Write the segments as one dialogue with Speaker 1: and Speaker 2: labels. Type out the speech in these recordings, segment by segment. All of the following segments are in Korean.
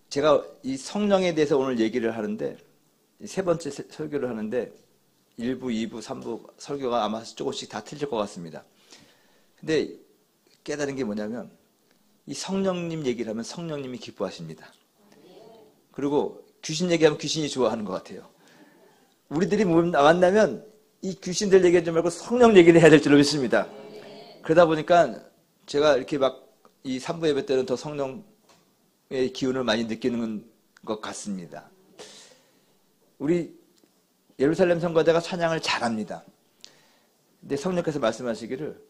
Speaker 1: 제가 이 성령에 대해서 오늘 얘기를 하는데, 세 번째 설교를 하는데 1부, 2부, 3부 설교가 아마 조금씩 다 틀릴 것 같습니다. 근데 깨달은 게 뭐냐면, 이 성령님 얘기를 하면 성령님이 기뻐하십니다. 그리고 귀신 얘기하면 귀신이 좋아하는 것 같아요. 우리들이 만나면 이 귀신들 얘기하지 말고 성령 얘기를 해야 될 줄로 믿습니다. 그러다 보니까 제가 이렇게 막 이 3부 예배 때는 더 성령의 기운을 많이 느끼는 것 같습니다. 우리 예루살렘 성가대가 찬양을 잘합니다. 근데 성령께서 말씀하시기를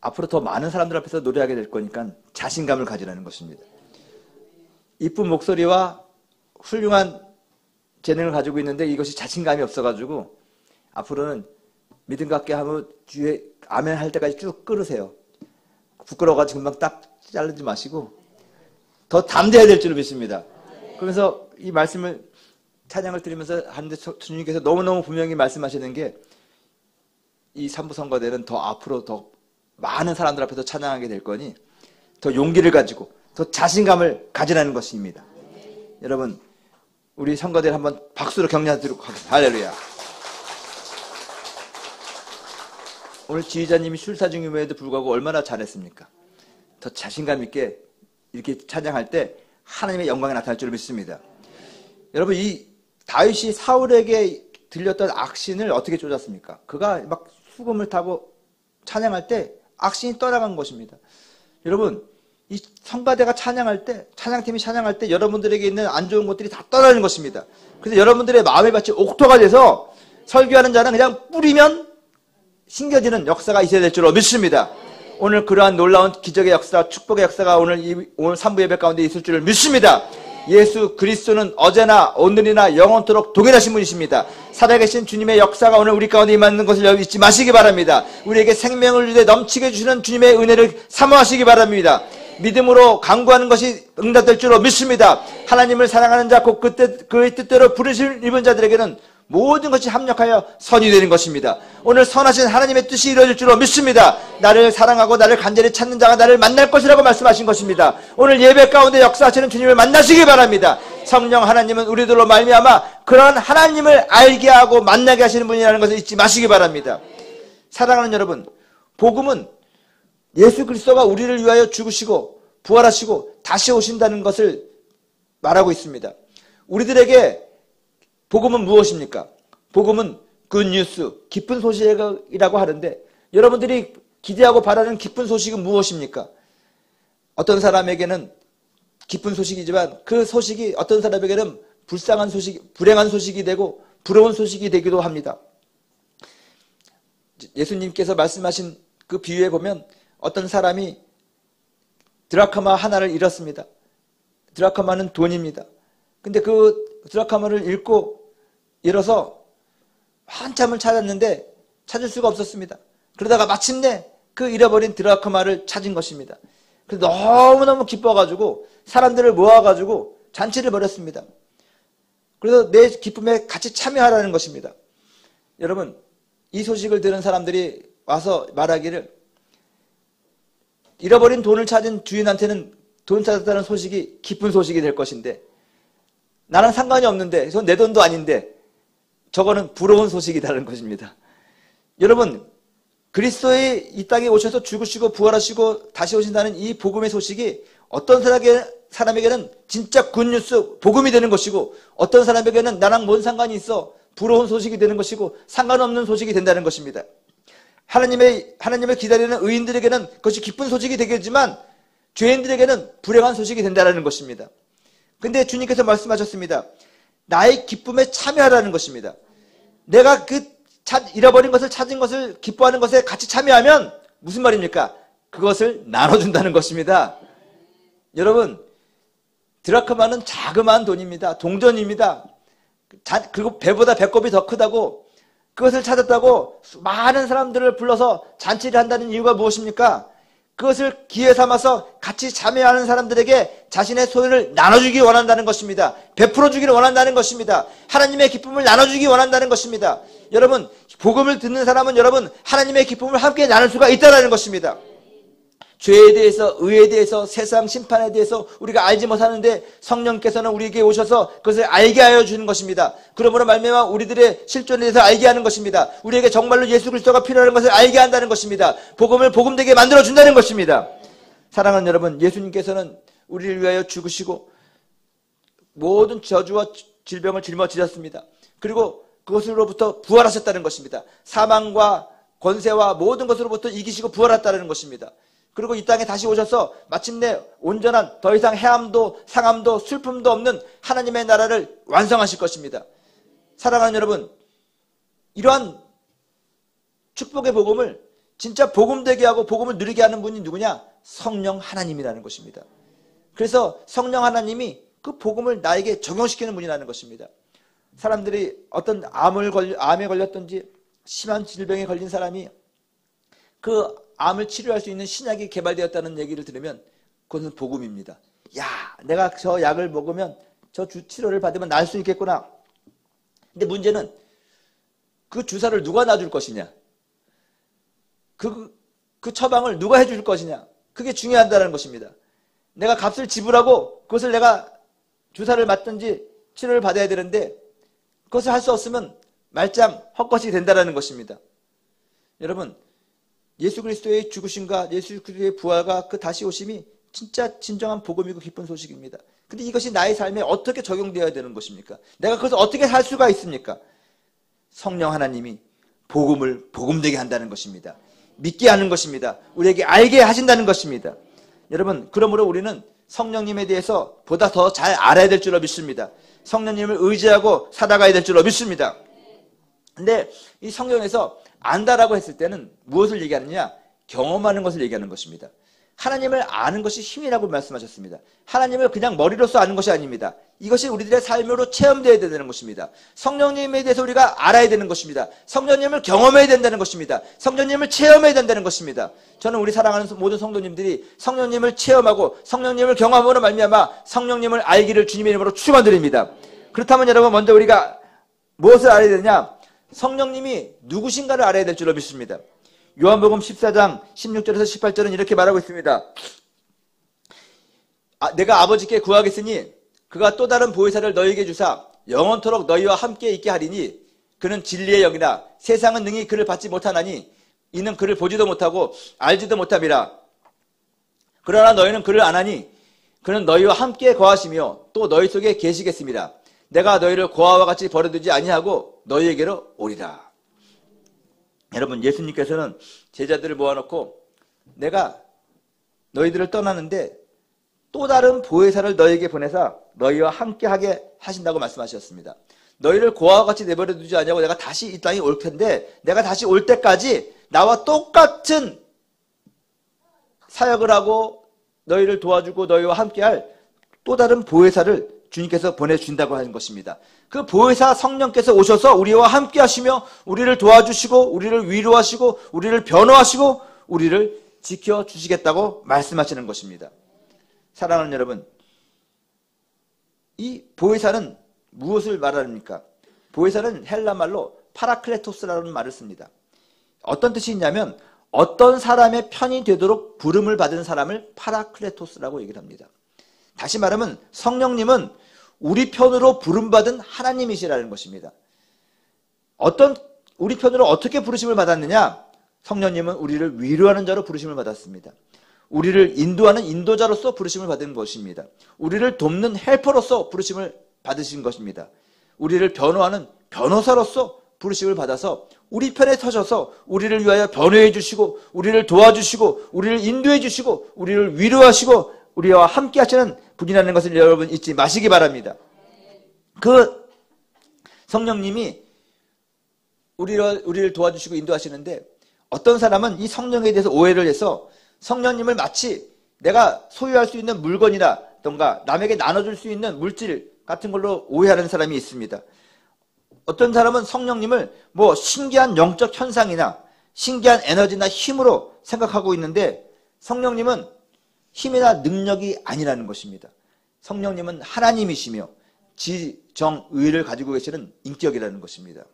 Speaker 1: 앞으로 더 많은 사람들 앞에서 노래하게 될 거니까 자신감을 가지라는 것입니다. 이쁜 목소리와 훌륭한 재능을 가지고 있는데 이것이 자신감이 없어가지고 앞으로는 믿음 갖게 하면 뒤에 아멘 할 때까지 쭉 끌으세요. 부끄러워가지고 금방 딱 자르지 마시고 더 담대해야 될 줄로 믿습니다. 그러면서 이 말씀을 찬양을 드리면서 하는데 주님께서 너무너무 분명히 말씀하시는 게 이 3부 선거대는 더 앞으로 더 많은 사람들 앞에서 찬양하게 될 거니 더 용기를 가지고 더 자신감을 가지라는 것입니다. 여러분, 우리 선거대를 한번 박수로 격려하도록 하겠습니다. 할렐루야. 오늘 지휘자님이 술사 중임에도 불구하고 얼마나 잘했습니까? 더 자신감 있게 이렇게 찬양할 때 하나님의 영광이 나타날 줄 믿습니다. 여러분, 이 다윗이 사울에게 들렸던 악신을 어떻게 쫓았습니까? 그가 막 수금을 타고 찬양할 때 악신이 떠나간 것입니다. 여러분, 이 성가대가 찬양할 때, 찬양팀이 찬양할 때 여러분들에게 있는 안 좋은 것들이 다 떠나는 것입니다. 그래서 여러분들의 마음의 밭이 옥토가 돼서 설교하는 자는 그냥 뿌리면 심겨지는 역사가 있어야 될 줄로 믿습니다. 오늘 그러한 놀라운 기적의 역사, 축복의 역사가 오늘 3부 예배 가운데 있을 줄을 믿습니다. 예수 그리스도는 어제나 오늘이나 영원토록 동일하신 분이십니다. 살아계신 주님의 역사가 오늘 우리 가운데 임하는 것을 잊지 마시기 바랍니다. 우리에게 생명을 주되 넘치게 주시는 주님의 은혜를 사모하시기 바랍니다. 믿음으로 간구하는 것이 응답될 줄로 믿습니다. 하나님을 사랑하는 자, 곧 그의 뜻대로 부르심을 입은 자들에게는 모든 것이 합력하여 선이 되는 것입니다. 오늘 선하신 하나님의 뜻이 이루어질 줄로 믿습니다. 나를 사랑하고 나를 간절히 찾는 자가 나를 만날 것이라고 말씀하신 것입니다. 오늘 예배 가운데 역사하시는 주님을 만나시기 바랍니다. 성령 하나님은 우리들로 말미암아 그러한 하나님을 알게 하고 만나게 하시는 분이라는 것을 잊지 마시기 바랍니다. 사랑하는 여러분, 복음은 예수 그리스도가 우리를 위하여 죽으시고 부활하시고 다시 오신다는 것을 말하고 있습니다. 우리들에게 복음은 무엇입니까? 복음은 굿뉴스, 기쁜 소식이라고 하는데 여러분들이 기대하고 바라는 기쁜 소식은 무엇입니까? 어떤 사람에게는 기쁜 소식이지만 그 소식이 어떤 사람에게는 불쌍한 소식, 불행한 소식이 되고 부러운 소식이 되기도 합니다. 예수님께서 말씀하신 그 비유에 보면 어떤 사람이 드라크마 하나를 잃었습니다. 드라크마는 돈입니다. 근데 그 드라크마를 잃어서 한참을 찾았는데 찾을 수가 없었습니다. 그러다가 마침내 그 잃어버린 드라크마를 찾은 것입니다. 그래서 너무너무 기뻐가지고 사람들을 모아가지고 잔치를 벌였습니다. 그래서 내 기쁨에 같이 참여하라는 것입니다. 여러분, 이 소식을 들은 사람들이 와서 말하기를 잃어버린 돈을 찾은 주인한테는 돈 찾았다는 소식이 기쁜 소식이 될 것인데 나는 상관이 없는데 그건 내 돈도 아닌데 저거는 부러운 소식이라는 것입니다. 여러분, 그리스도의 이 땅에 오셔서 죽으시고 부활하시고 다시 오신다는 이 복음의 소식이 어떤 사람에게는 진짜 굿뉴스, 복음이 되는 것이고 어떤 사람에게는 나랑 뭔 상관이 있어 부러운 소식이 되는 것이고 상관없는 소식이 된다는 것입니다. 하나님을 기다리는 의인들에게는 그것이 기쁜 소식이 되겠지만 죄인들에게는 불행한 소식이 된다는 것입니다. 근데 주님께서 말씀하셨습니다. 나의 기쁨에 참여하라는 것입니다. 내가 그 잃어버린 것을 찾은 것을 기뻐하는 것에 같이 참여하면 무슨 말입니까? 그것을 나눠준다는 것입니다. 여러분, 드라크마는 자그마한 돈입니다. 동전입니다. 그리고 배보다 배꼽이 더 크다고 그것을 찾았다고 많은 사람들을 불러서 잔치를 한다는 이유가 무엇입니까? 그것을 기회 삼아서 같이 참여하는 사람들에게 자신의 소유를 나눠주기 원한다는 것입니다. 베풀어 주기를 원한다는 것입니다. 하나님의 기쁨을 나눠주기 원한다는 것입니다. 여러분, 복음을 듣는 사람은 여러분 하나님의 기쁨을 함께 나눌 수가 있다는 것입니다. 죄에 대해서, 의에 대해서, 세상 심판에 대해서 우리가 알지 못하는데 성령께서는 우리에게 오셔서 그것을 알게 하여 주는 것입니다. 그러므로 말미암아 우리들의 실존에 대해서 알게 하는 것입니다. 우리에게 정말로 예수 그리스도가 필요한 것을 알게 한다는 것입니다. 복음을 복음되게 만들어 준다는 것입니다. 사랑하는 여러분, 예수님께서는 우리를 위하여 죽으시고 모든 저주와 질병을 짊어지셨습니다. 그리고 그것으로부터 부활하셨다는 것입니다. 사망과 권세와 모든 것으로부터 이기시고 부활했다는 것입니다. 그리고 이 땅에 다시 오셔서 마침내 온전한 더 이상 해함도 상함도 슬픔도 없는 하나님의 나라를 완성하실 것입니다. 사랑하는 여러분, 이러한 축복의 복음을 진짜 복음되게 하고 복음을 누리게 하는 분이 누구냐? 성령 하나님이라는 것입니다. 그래서 성령 하나님이 그 복음을 나에게 적용시키는 분이라는 것입니다. 사람들이 어떤 암에 걸렸든지 심한 질병에 걸린 사람이 그 암을 치료할 수 있는 신약이 개발되었다는 얘기를 들으면 그것은 복음입니다. 야, 내가 저 약을 먹으면 저 치료를 받으면 나을 수 있겠구나. 근데 문제는 그 주사를 누가 놔줄 것이냐? 그 처방을 누가 해줄 것이냐? 그게 중요하다는 것입니다. 내가 값을 지불하고 그것을 내가 주사를 맞든지 치료를 받아야 되는데 그것을 할 수 없으면 말짱 헛것이 된다는 것입니다. 여러분, 예수 그리스도의 죽으심과 예수 그리스도의 부활과 그 다시 오심이 진짜 진정한 복음이고 기쁜 소식입니다. 근데 이것이 나의 삶에 어떻게 적용되어야 되는 것입니까? 내가 그것을 어떻게 할 수가 있습니까? 성령 하나님이 복음을 복음되게 한다는 것입니다. 믿게 하는 것입니다. 우리에게 알게 하신다는 것입니다. 여러분, 그러므로 우리는 성령님에 대해서 보다 더 잘 알아야 될 줄로 믿습니다. 성령님을 의지하고 살아가야 될 줄로 믿습니다. 근데 이 성경에서 안다라고 했을 때는 무엇을 얘기하느냐? 경험하는 것을 얘기하는 것입니다. 하나님을 아는 것이 힘이라고 말씀하셨습니다. 하나님을 그냥 머리로서 아는 것이 아닙니다. 이것이 우리들의 삶으로 체험되어야 되는 것입니다. 성령님에 대해서 우리가 알아야 되는 것입니다. 성령님을 경험해야 된다는 것입니다. 성령님을 체험해야 된다는 것입니다. 저는 우리 사랑하는 모든 성도님들이 성령님을 체험하고 성령님을 경험함으로 말미암아 성령님을 알기를 주님의 이름으로 축원드립니다. 그렇다면 여러분, 먼저 우리가 무엇을 알아야 되느냐? 성령님이 누구신가를 알아야 될 줄로 믿습니다. 요한복음 14장 16절에서 18절은 이렇게 말하고 있습니다. 내가 아버지께 구하겠으니 그가 또 다른 보혜사를 너희에게 주사 영원토록 너희와 함께 있게 하리니 그는 진리의 영이라 세상은 능히 그를 받지 못하나니 이는 그를 보지도 못하고 알지도 못함이라. 그러나 너희는 그를 아나니 그는 너희와 함께 거하시며 또 너희 속에 계시겠습니다. 내가 너희를 고아와 같이 버려두지 아니하고 너희에게로 오리라. 여러분, 예수님께서는 제자들을 모아놓고 내가 너희들을 떠나는데 또 다른 보혜사를 너희에게 보내사 너희와 함께하게 하신다고 말씀하셨습니다. 너희를 고아와 같이 내버려두지 아니하고 내가 다시 이 땅에 올 텐데 내가 다시 올 때까지 나와 똑같은 사역을 하고 너희를 도와주고 너희와 함께할 또 다른 보혜사를 주님께서 보내준다고 하는 것입니다. 그 보혜사 성령께서 오셔서 우리와 함께 하시며 우리를 도와주시고 우리를 위로하시고 우리를 변호하시고 우리를 지켜주시겠다고 말씀하시는 것입니다. 사랑하는 여러분, 이 보혜사는 무엇을 말합니까? 보혜사는 헬라 말로 파라클레토스라는 말을 씁니다. 어떤 뜻이 있냐면 어떤 사람의 편이 되도록 부름을 받은 사람을 파라클레토스라고 얘기를 합니다. 다시 말하면 성령님은 우리 편으로 부름받은 하나님이시라는 것입니다. 우리 편으로 어떻게 부르심을 받았느냐? 성령님은 우리를 위로하는 자로 부르심을 받았습니다. 우리를 인도하는 인도자로서 부르심을 받은 것입니다. 우리를 돕는 헬퍼로서 부르심을 받으신 것입니다. 우리를 변호하는 변호사로서 부르심을 받아서 우리 편에 서셔서 우리를 위하여 변호해 주시고 우리를 도와주시고 우리를 인도해 주시고 우리를 위로하시고 우리와 함께 하시는 분이라는 것을 여러분 잊지 마시기 바랍니다. 그 성령님이 우리를 도와주시고 인도하시는데 어떤 사람은 이 성령에 대해서 오해를 해서 성령님을 마치 내가 소유할 수 있는 물건이라던가 남에게 나눠줄 수 있는 물질 같은 걸로 오해하는 사람이 있습니다. 어떤 사람은 성령님을 뭐 신기한 영적 현상이나 신기한 에너지나 힘으로 생각하고 있는데 성령님은 힘이나 능력이 아니라는 것입니다. 성령님은 하나님이시며 지정의를 가지고 계시는 인격이라는 것입니다.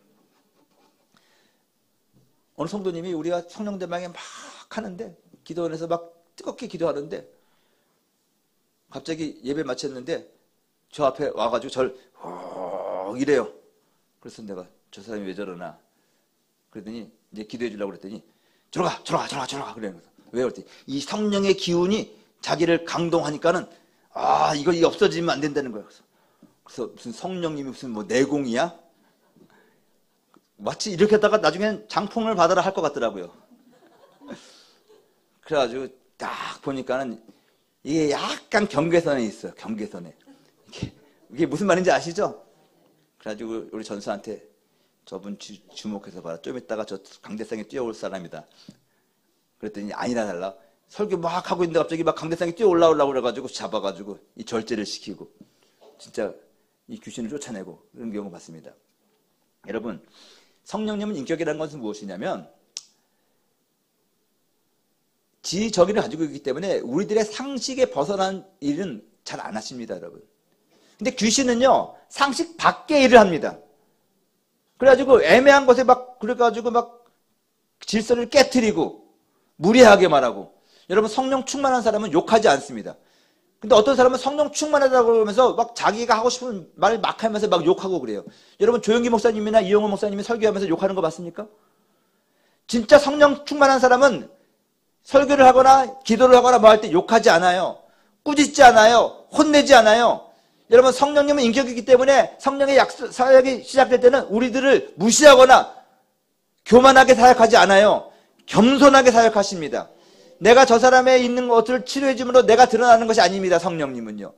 Speaker 1: 어느 성도님이 우리가 성령 대망에 막 하는데 기도원에서 막 뜨겁게 기도하는데 갑자기 예배 마쳤는데 저 앞에 와가지고 절 이래요. 그래서 내가 저 사람이 왜 저러나 그랬더니 이제 기도해 주려고 그랬더니 들어가 그래. 왜 그랬더니 이 성령의 기운이 자기를 강동하니까는 이거 없어지면 안 된다는 거예요. 그래서 무슨 성령님이 무슨 뭐 내공이야? 마치 이렇게 하다가 나중엔 장풍을 받아라 할 것 같더라고요. 그래가지고 딱 보니까는 이게 약간 경계선에 있어요. 경계선에. 이게 무슨 말인지 아시죠? 그래가지고 우리 전사한테 저분 주목해서 봐라. 좀 있다가 저 강대상에 뛰어올 사람이다. 그랬더니 아니나 달라. 설교 막 하고 있는데 갑자기 막 강대상에 뛰어올라오려고 그래가지고 잡아가지고 이 절제를 시키고 진짜 이 귀신을 쫓아내고 그런 경우 봤습니다. 여러분, 성령님은 인격이라는 것은 무엇이냐면 지적인을 가지고 있기 때문에 우리들의 상식에 벗어난 일은 잘 안 하십니다, 여러분. 근데 귀신은요, 상식 밖의 일을 합니다. 그래가지고 애매한 것에 그래가지고 질서를 깨트리고 무례하게 말하고. 여러분, 성령 충만한 사람은 욕하지 않습니다. 근데 어떤 사람은 성령 충만하다고 그러면서 자기가 하고 싶은 말을 막 하면서 욕하고 그래요. 여러분, 조영기 목사님이나 이용호 목사님이 설교하면서 욕하는 거 봤습니까? 진짜 성령 충만한 사람은 설교를 하거나 기도를 하거나 뭐 할 때 욕하지 않아요. 꾸짖지 않아요. 혼내지 않아요. 여러분, 성령님은 인격이기 때문에 성령의 사역이 시작될 때는 우리들을 무시하거나 교만하게 사역하지 않아요. 겸손하게 사역하십니다. 내가 저 사람의 있는 것을 치료해 줌으로 내가 드러나는 것이 아닙니다. 성령님은요.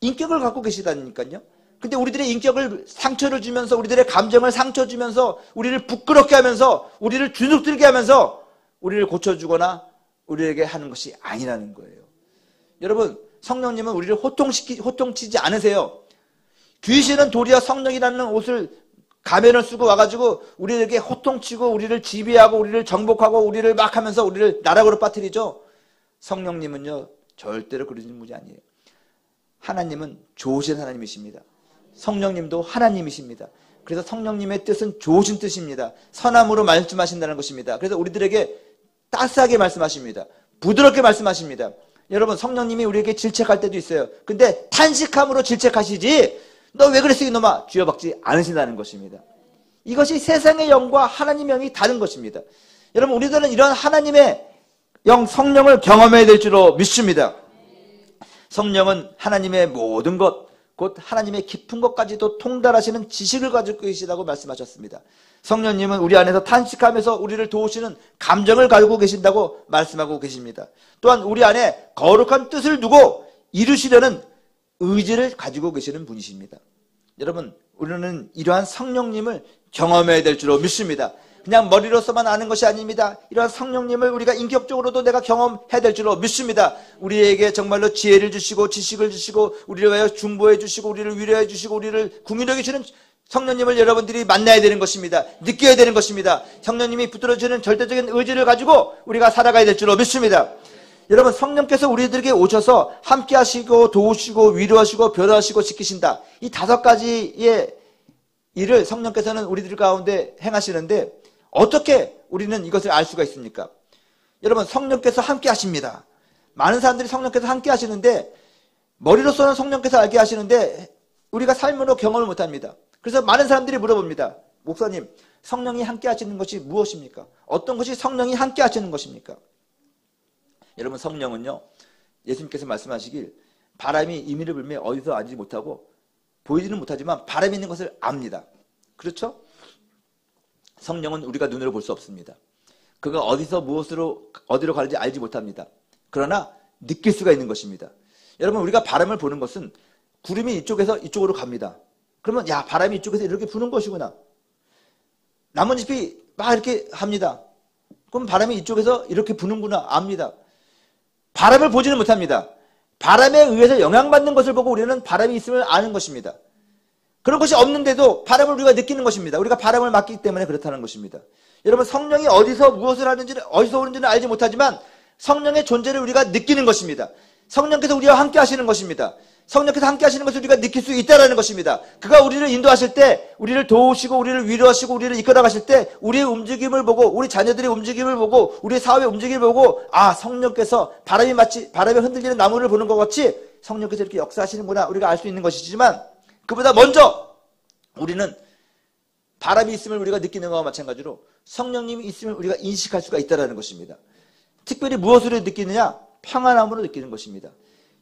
Speaker 1: 인격을 갖고 계시다니까요. 근데 우리들의 인격을 상처를 주면서 우리들의 감정을 상처 주면서 우리를 부끄럽게 하면서 우리를 주눅들게 하면서 우리를 고쳐주거나 우리에게 하는 것이 아니라는 거예요. 여러분, 성령님은 우리를 호통치지 않으세요. 귀신은 도리어 성령이라는 가면을 쓰고 와가지고 우리에게 호통치고 우리를 지배하고 우리를 정복하고 우리를 막 하면서 우리를 나락으로 빠뜨리죠. 성령님은요, 절대로 그러는 분이 아니에요. 하나님은 좋으신 하나님이십니다. 성령님도 하나님이십니다. 그래서 성령님의 뜻은 좋으신 뜻입니다. 선함으로 말씀하신다는 것입니다. 그래서 우리들에게 따스하게 말씀하십니다. 부드럽게 말씀하십니다. 여러분, 성령님이 우리에게 질책할 때도 있어요. 근데 탄식함으로 질책하시지 너 왜 그랬어 이놈아 쥐어박지 않으신다는 것입니다. 이것이 세상의 영과 하나님의 영이 다른 것입니다. 여러분, 우리들은 이런 하나님의 영 성령을 경험해야 될 줄로 믿습니다. 성령은 하나님의 모든 것, 곧 하나님의 깊은 것까지도 통달하시는 지식을 가지고 계시다고 말씀하셨습니다. 성령님은 우리 안에서 탄식하면서 우리를 도우시는 감정을 가지고 계신다고 말씀하고 계십니다. 또한 우리 안에 거룩한 뜻을 두고 이루시려는 의지를 가지고 계시는 분이십니다. 여러분, 우리는 이러한 성령님을 경험해야 될 줄로 믿습니다. 그냥 머리로서만 아는 것이 아닙니다. 이러한 성령님을 우리가 인격적으로도 내가 경험해야 될 줄로 믿습니다. 우리에게 정말로 지혜를 주시고 지식을 주시고 우리를 위하여 중보해 주시고 우리를 위로해 주시고 우리를 궁일해 주시는 성령님을 여러분들이 만나야 되는 것입니다. 느껴야 되는 것입니다. 성령님이 붙들어주는 절대적인 의지를 가지고 우리가 살아가야 될 줄로 믿습니다. 여러분, 성령께서 우리들에게 오셔서 함께 하시고 도우시고 위로하시고 변화하시고 지키신다. 이 5가지의 일을 성령께서는 우리들 가운데 행하시는데 어떻게 우리는 이것을 알 수가 있습니까? 여러분, 성령께서 함께 하십니다. 많은 사람들이 성령께서 함께 하시는데 머리로서는 성령께서 알게 하시는데 우리가 삶으로 경험을 못합니다. 그래서 많은 사람들이 물어봅니다. 목사님, 성령이 함께 하시는 것이 무엇입니까? 어떤 것이 성령이 함께 하시는 것입니까? 여러분, 성령은요, 예수님께서 말씀하시길 바람이 임의를 불며 어디서 알지 못하고 보이지는 못하지만 바람이 있는 것을 압니다. 그렇죠? 성령은 우리가 눈으로 볼 수 없습니다. 그가 어디서 어디로 가는지 알지 못합니다. 그러나 느낄 수가 있는 것입니다. 여러분, 우리가 바람을 보는 것은 구름이 이쪽에서 이쪽으로 갑니다. 그러면 야, 바람이 이쪽에서 이렇게 부는 것이구나. 나뭇잎이 막 이렇게 합니다. 그럼 바람이 이쪽에서 이렇게 부는구나 압니다. 바람을 보지는 못합니다. 바람에 의해서 영향받는 것을 보고 우리는 바람이 있음을 아는 것입니다. 그런 것이 없는데도 바람을 우리가 느끼는 것입니다. 우리가 바람을 맡기 때문에 그렇다는 것입니다. 여러분, 성령이 어디서 무엇을 하는지는 어디서 오는지는 알지 못하지만 성령의 존재를 우리가 느끼는 것입니다. 성령께서 우리와 함께 하시는 것입니다. 성령께서 함께 하시는 것을 우리가 느낄 수 있다는 것입니다. 그가 우리를 인도하실 때, 우리를 도우시고 우리를 위로하시고 우리를 이끌어 가실 때 우리의 움직임을 보고, 우리 자녀들의 움직임을 보고, 우리 사업의 움직임을 보고, 아, 성령께서 바람에 흔들리는 나무를 보는 것 같이 성령께서 이렇게 역사하시는구나, 우리가 알 수 있는 것이지만, 그보다 먼저 우리는 바람이 있음을 우리가 느끼는 것과 마찬가지로 성령님이 있음을 우리가 인식할 수가 있다는 것입니다. 특별히 무엇으로 느끼느냐? 평안함으로 느끼는 것입니다.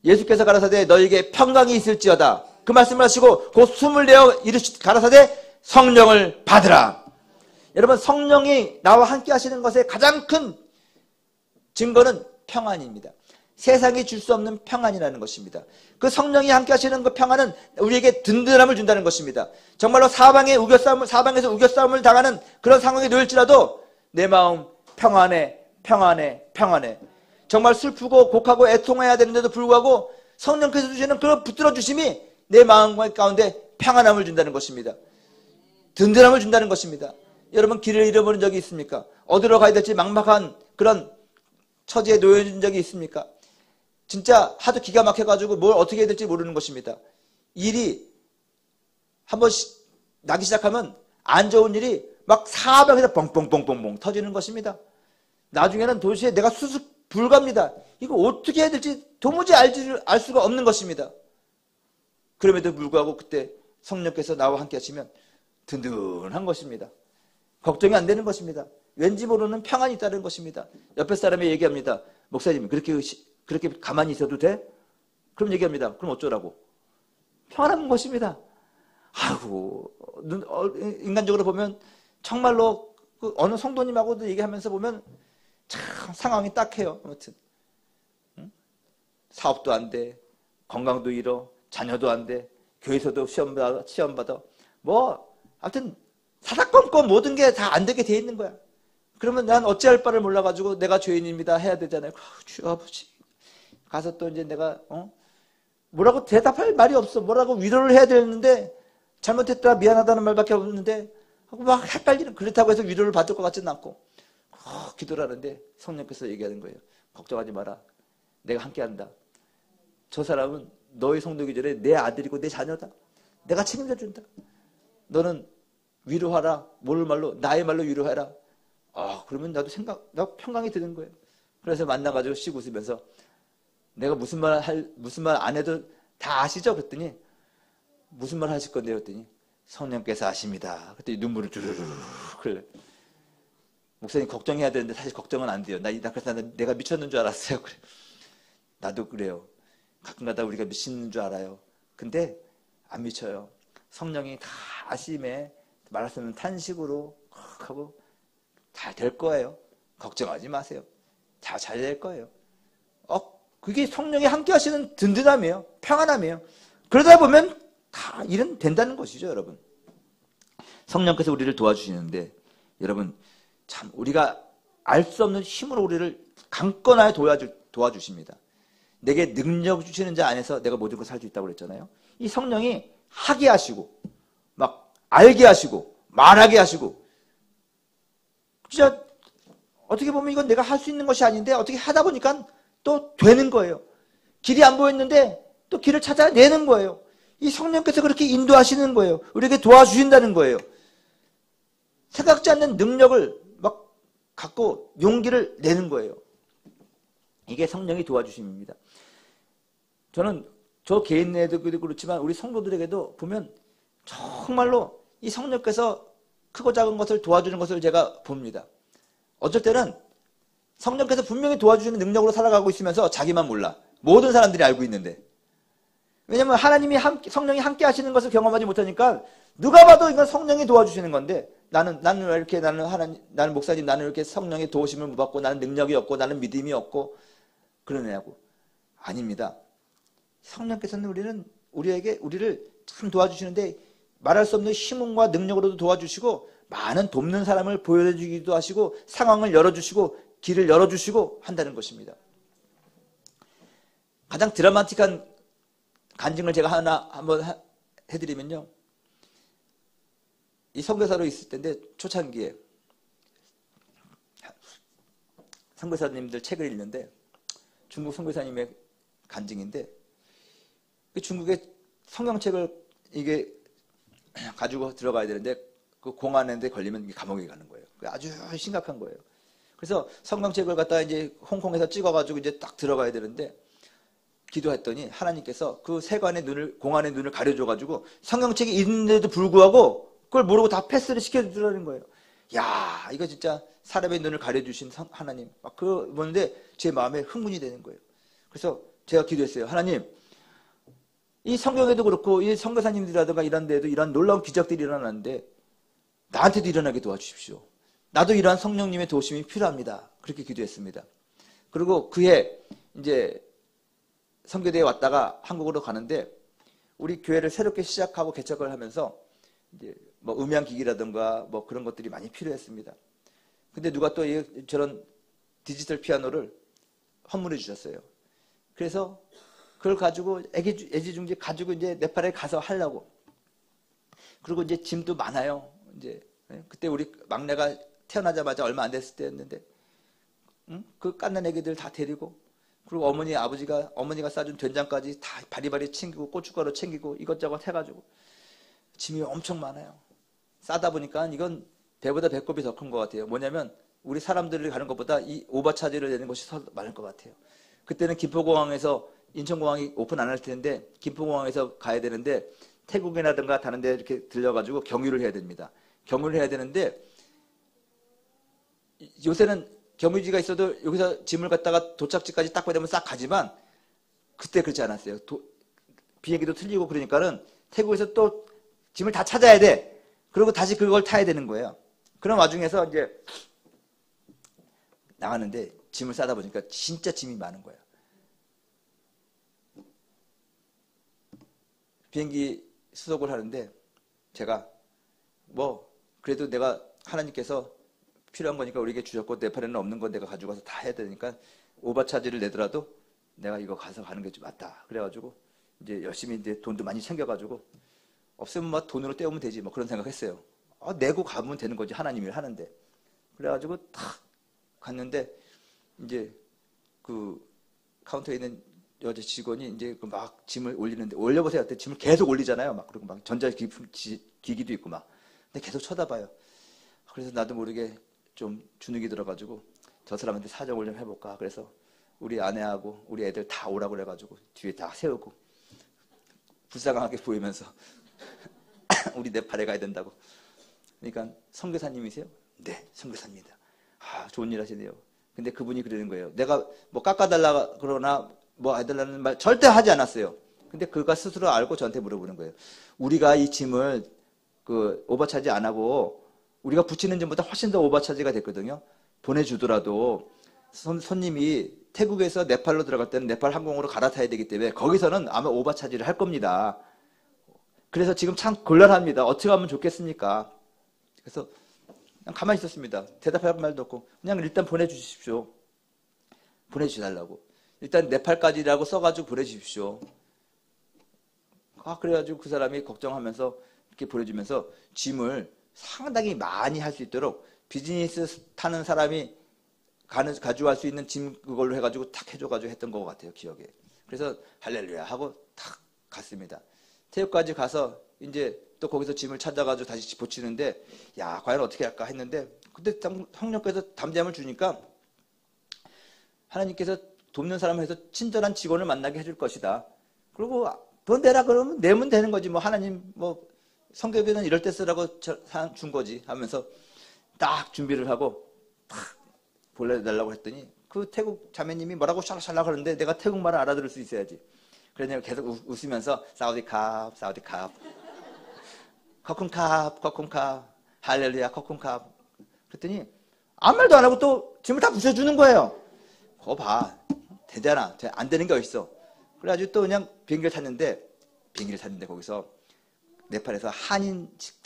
Speaker 1: 예수께서 가라사대 너에게 평강이 있을지어다. 그 말씀을 하시고 곧 숨을 내어 가라사대 성령을 받으라. 여러분, 성령이 나와 함께 하시는 것의 가장 큰 증거는 평안입니다. 세상이 줄 수 없는 평안이라는 것입니다. 그 성령이 함께 하시는 그 평안은 우리에게 든든함을 준다는 것입니다. 정말로 사방에서 우겨싸움을 당하는 그런 상황이 놓일지라도 내 마음 평안해, 평안해, 평안해. 정말 슬프고 곡하고 애통해야 되는데도 불구하고 성령께서 주시는 그런 붙들어 주심이 내 마음 가운데 평안함을 준다는 것입니다. 든든함을 준다는 것입니다. 여러분, 길을 잃어버린 적이 있습니까? 어디로 가야 될지 막막한 그런 처지에 놓여진 적이 있습니까? 진짜 하도 기가 막혀가지고 뭘 어떻게 해야 될지 모르는 것입니다. 일이 한번 나기 시작하면 안 좋은 일이 막 사방에서 뻥뻥뻥뻥뻥 터지는 것입니다. 나중에는 도대체 내가 수습 불가입니다. 이거 어떻게 해야 될지 도무지 알 수가 없는 것입니다. 그럼에도 불구하고 그때 성령께서 나와 함께 하시면 든든한 것입니다. 걱정이 안 되는 것입니다. 왠지 모르는 평안이 있다는 것입니다. 옆에 사람이 얘기합니다. 목사님, 그렇게 가만히 있어도 돼? 그럼 얘기합니다. 그럼 어쩌라고? 평안한 것입니다. 아이고, 인간적으로 보면 정말로 그 어느 성도님하고도 얘기하면서 보면 참 상황이 딱해요. 아무튼 사업도 안 돼, 건강도 잃어, 자녀도 안 돼, 교회에서도 시험 받아. 뭐 아무튼 사사건건 모든 게 다 안 되게 돼 있는 거야. 그러면 난 어찌할 바를 몰라가지고 내가 죄인입니다 해야 되잖아요. 주 아버지 가서 또 이제 내가 뭐라고 대답할 말이 없어. 뭐라고 위로를 해야 되는데 잘못했다 미안하다는 말밖에 없는데 하고 막 헷갈리는. 그렇다고 해서 위로를 받을 것 같지는 않고 기도를 하는데 성령께서 얘기하는 거예요. 걱정하지 마라. 내가 함께한다. 저 사람은 너의 성도기 전에 내 아들이고 내 자녀다. 내가 책임져 준다. 너는 위로하라. 모를 말로 나의 말로 위로해라. 그러면 나 평강이 드는 거예요. 그래서 만나가지고 씩 웃으면서 내가 무슨 말 안 해도 다 아시죠? 그랬더니 무슨 말 하실 건데요? 그랬더니 성령께서 아십니다. 그랬더니 눈물을 주르르 흘려. 목사님 걱정해야 되는데 사실 걱정은 안 돼요. 그래서 내가 미쳤는 줄 알았어요. 그래. 나도 그래요. 가끔가다 우리가 미치는 줄 알아요. 근데 안 미쳐요. 성령이 다 아심에 말씀은 탄식으로 하고 다 될 거예요. 걱정하지 마세요. 다 잘 될 거예요. 그게 성령이 함께 하시는 든든함이에요. 평안함이에요. 그러다 보면 다 일은 된다는 것이죠, 여러분. 성령께서 우리를 도와주시는데 여러분 참 우리가 알 수 없는 힘으로 우리를 강건하게 도와주십니다. 내게 능력 주시는 자 안에서 내가 모든 걸 살 수 있다고 그랬잖아요. 이 성령이 하게 하시고 막 알게 하시고 말하게 하시고 진짜 어떻게 보면 이건 내가 할 수 있는 것이 아닌데 어떻게 하다 보니까 또 되는 거예요. 길이 안 보였는데 또 길을 찾아내는 거예요. 이 성령께서 그렇게 인도하시는 거예요. 우리에게 도와주신다는 거예요. 생각지 않는 능력을 막 갖고 용기를 내는 거예요. 이게 성령이 도와주심입니다. 저는 저 개인에도 그렇지만 우리 성도들에게도 보면 정말로 이 성령께서 크고 작은 것을 도와주는 것을 제가 봅니다. 어쩔 때는 성령께서 분명히 도와주시는 능력으로 살아가고 있으면서 자기만 몰라. 모든 사람들이 알고 있는데. 왜냐면 하나님이 성령이 함께 하시는 것을 경험하지 못하니까 누가 봐도 이건 성령이 도와주시는 건데 나는 왜 이렇게 나는 목사님 나는 이렇게 성령의 도우심을 못 받고 나는 능력이 없고 나는 믿음이 없고 그러냐고. 아닙니다. 성령께서는 우리를 참 도와주시는데 말할 수 없는 힘과 능력으로도 도와주시고 많은 돕는 사람을 보여주기도 하시고 상황을 열어주시고 길을 열어주시고 한다는 것입니다. 가장 드라마틱한 간증을 제가 한번 해드리면요. 이 선교사로 있을 때인데 초창기에 선교사님들 책을 읽는데 중국 선교사님의 간증인데, 그 중국의 성경책을 이게 가지고 들어가야 되는데 그 공안에 걸리면 감옥에 가는 거예요. 아주 심각한 거예요. 그래서 성경책을 갖다가 이제 홍콩에서 찍어가지고 이제 딱 들어가야 되는데, 기도했더니 하나님께서 그 세관의 눈을, 공안의 눈을 가려줘가지고 성경책이 있는데도 불구하고 그걸 모르고 다 패스를 시켜주라는 거예요. 야, 이거 진짜 사람의 눈을 가려주신 하나님. 막 그거 보는데 제 마음에 흥분이 되는 거예요. 그래서 제가 기도했어요. 하나님, 이 성경에도 그렇고 이 선교사님들이라든가 이런 데에도 이런 놀라운 기적들이 일어나는데 나한테도 일어나게 도와주십시오. 나도 이러한 성령님의 도우심이 필요합니다. 그렇게 기도했습니다. 그리고 그해 이제 선교대에 왔다가 한국으로 가는데, 우리 교회를 새롭게 시작하고 개척을 하면서 이제 뭐 음향기기라든가 뭐 그런 것들이 많이 필요했습니다. 근데 누가 또 저런 디지털 피아노를 선물해 주셨어요. 그래서 그걸 가지고 애지중지 가지고 이제 네팔에 가서 하려고. 그리고 이제 짐도 많아요. 이제 그때 우리 막내가 태어나자마자 얼마 안 됐을 때였는데, 그 깐난 애기들 다 데리고, 그리고 어머니가 싸준 된장까지 다 바리바리 챙기고 고춧가루 챙기고 이것저것 해가지고 짐이 엄청 많아요. 싸다 보니까 이건 배보다 배꼽이 더 큰 것 같아요. 뭐냐면 우리 사람들이 가는 것보다 이 오버차지를 내는 것이 더 많을 것 같아요. 그때는 김포공항에서, 인천공항이 오픈 안 할 텐데 김포공항에서 가야 되는데 태국이라든가 다른 데 이렇게 들려가지고 경유를 해야 됩니다. 경유를 해야 되는데, 요새는 경유지가 있어도 여기서 짐을 갖다가 도착지까지 딱 보내면 싹 가지만, 그때 그렇지 않았어요. 비행기도 틀리고 그러니까는 태국에서 또 짐을 다 찾아야 돼. 그리고 다시 그걸 타야 되는 거예요. 그런 와중에서 이제 나가는데 짐을 싸다 보니까 진짜 짐이 많은 거예요. 비행기 수속을 하는데 제가 그래도 내가 하나님께서 필요한 거니까 우리에게 주셨고 네팔에는 없는 건 내가 가지고 가서 다 해야 되니까 오버차지를 내더라도 내가 이거 가서 가는 게 좀 맞다. 그래가지고 이제 열심히 이제 돈도 많이 챙겨가지고, 없으면 뭐 돈으로 때우면 되지 뭐 그런 생각했어요. 내고 가면 되는 거지, 하나님이 하는데. 그래가지고 탁 갔는데 이제 그 카운터에 있는 여자 직원이 이제 막 짐을 올리는데, 올려보세요. 그때 짐을 계속 올리잖아요. 막 그리고 막 전자기기도 있고 막. 근데 계속 쳐다봐요. 그래서 나도 모르게 좀 주눅이 들어가지고 저 사람한테 사정을 좀 해볼까. 그래서 우리 아내하고 우리 애들 다 오라고 그래가지고 뒤에 다 세우고 불쌍하게 보이면서 우리 네팔에 가야 된다고. 그러니까 선교사님이세요? 네, 선교사입니다. 좋은 일 하시네요. 근데 그분이 그러는 거예요. 내가 뭐 깎아달라 그러나 뭐 해달라는 말 절대 하지 않았어요. 근데 그가 스스로 알고 저한테 물어보는 거예요. 우리가 이 짐을 오버차지 안 하고 우리가 붙이는 짐보다 훨씬 더 오버차지가 됐거든요. 보내주더라도 손님이 태국에서 네팔로 들어갈 때는 네팔 항공으로 갈아타야 되기 때문에 거기서는 아마 오버차지를 할 겁니다. 그래서 지금 참 곤란합니다. 어떻게 하면 좋겠습니까? 그래서 그냥 가만히 있었습니다. 대답할 말도 없고 그냥 일단 보내주십시오. 보내주달라고. 일단 네팔까지라고 써가지고 보내주십시오. 그래가지고 그 사람이 걱정하면서 이렇게 보내주면서 짐을 상당히 많이 할 수 있도록, 비즈니스 타는 사람이 가져갈 수 있는 짐 그걸로 해가지고 탁 해줘가지고 했던 것 같아요, 기억에. 그래서 할렐루야 하고 탁 갔습니다. 태국까지 가서 이제 또 거기서 짐을 찾아가지고 다시 붙이는데, 야, 과연 어떻게 할까 했는데, 그때 성령께서 담대함을 주니까 하나님께서 돕는 사람을 해서 친절한 직원을 만나게 해줄 것이다. 그리고 돈 내라 그러면 내면 되는 거지. 뭐 하나님 성경에는 이럴 때 쓰라고 준 거지 하면서 딱 준비를 하고 딱 보내달라고 했더니 그 태국 자매님이 뭐라고 샬락샬락 하는데 내가 태국말을 알아들을 수 있어야지. 그래서 계속 웃으면서 사우디캅 사우디캅 커쿤캅 커쿤캅 할렐루야 커쿤캅 그랬더니 아무 말도 안 하고 또 짐을 다 부셔주는 거예요. 그거 봐. 되잖아. 안 되는 게 어딨어. 그래가지고 또 그냥 비행기를 탔는데 거기서 네팔에서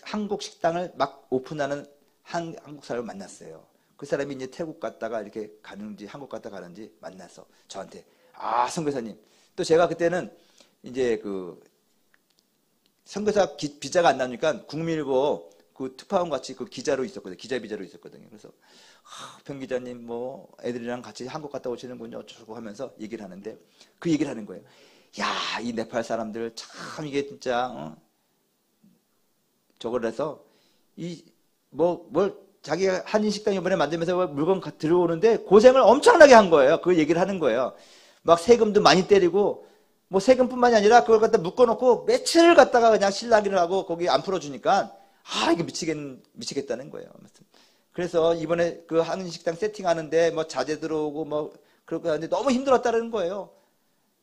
Speaker 1: 한국 식당을 막 오픈하는 한국 사람을 만났어요. 그 사람이 이제 태국 갔다가 이렇게 가는지 한국 갔다 가는지 만나서 저한테 선교사님. 또 제가 그때는 이제 그 선교사 비자가 안 나오니까 국민일보 그 특파원 같이 그 기자로 있었거든요. 기자 비자로 있었거든요. 그래서 변 기자님 뭐 애들이랑 같이 한국 갔다 오시는군요. 어쩌고 하면서 얘기를 하는데 그 얘기를 하는 거예요. 야, 이 네팔 사람들 참 이게 진짜 저걸 해서 뭘 자기가 한인식당 이번에 만들면서 물건 들어오는데 고생을 엄청나게 한 거예요. 그 얘기를 하는 거예요. 막 세금도 많이 때리고 뭐 세금뿐만이 아니라 그걸 갖다 묶어놓고 며칠을 갖다가 그냥 실랑이를 하고 거기 안 풀어주니까 이게 미치겠다는 거예요. 그래서 이번에 그 한인식당 세팅하는데 뭐 자재 들어오고 뭐 그렇게 하는데 너무 힘들었다는 거예요.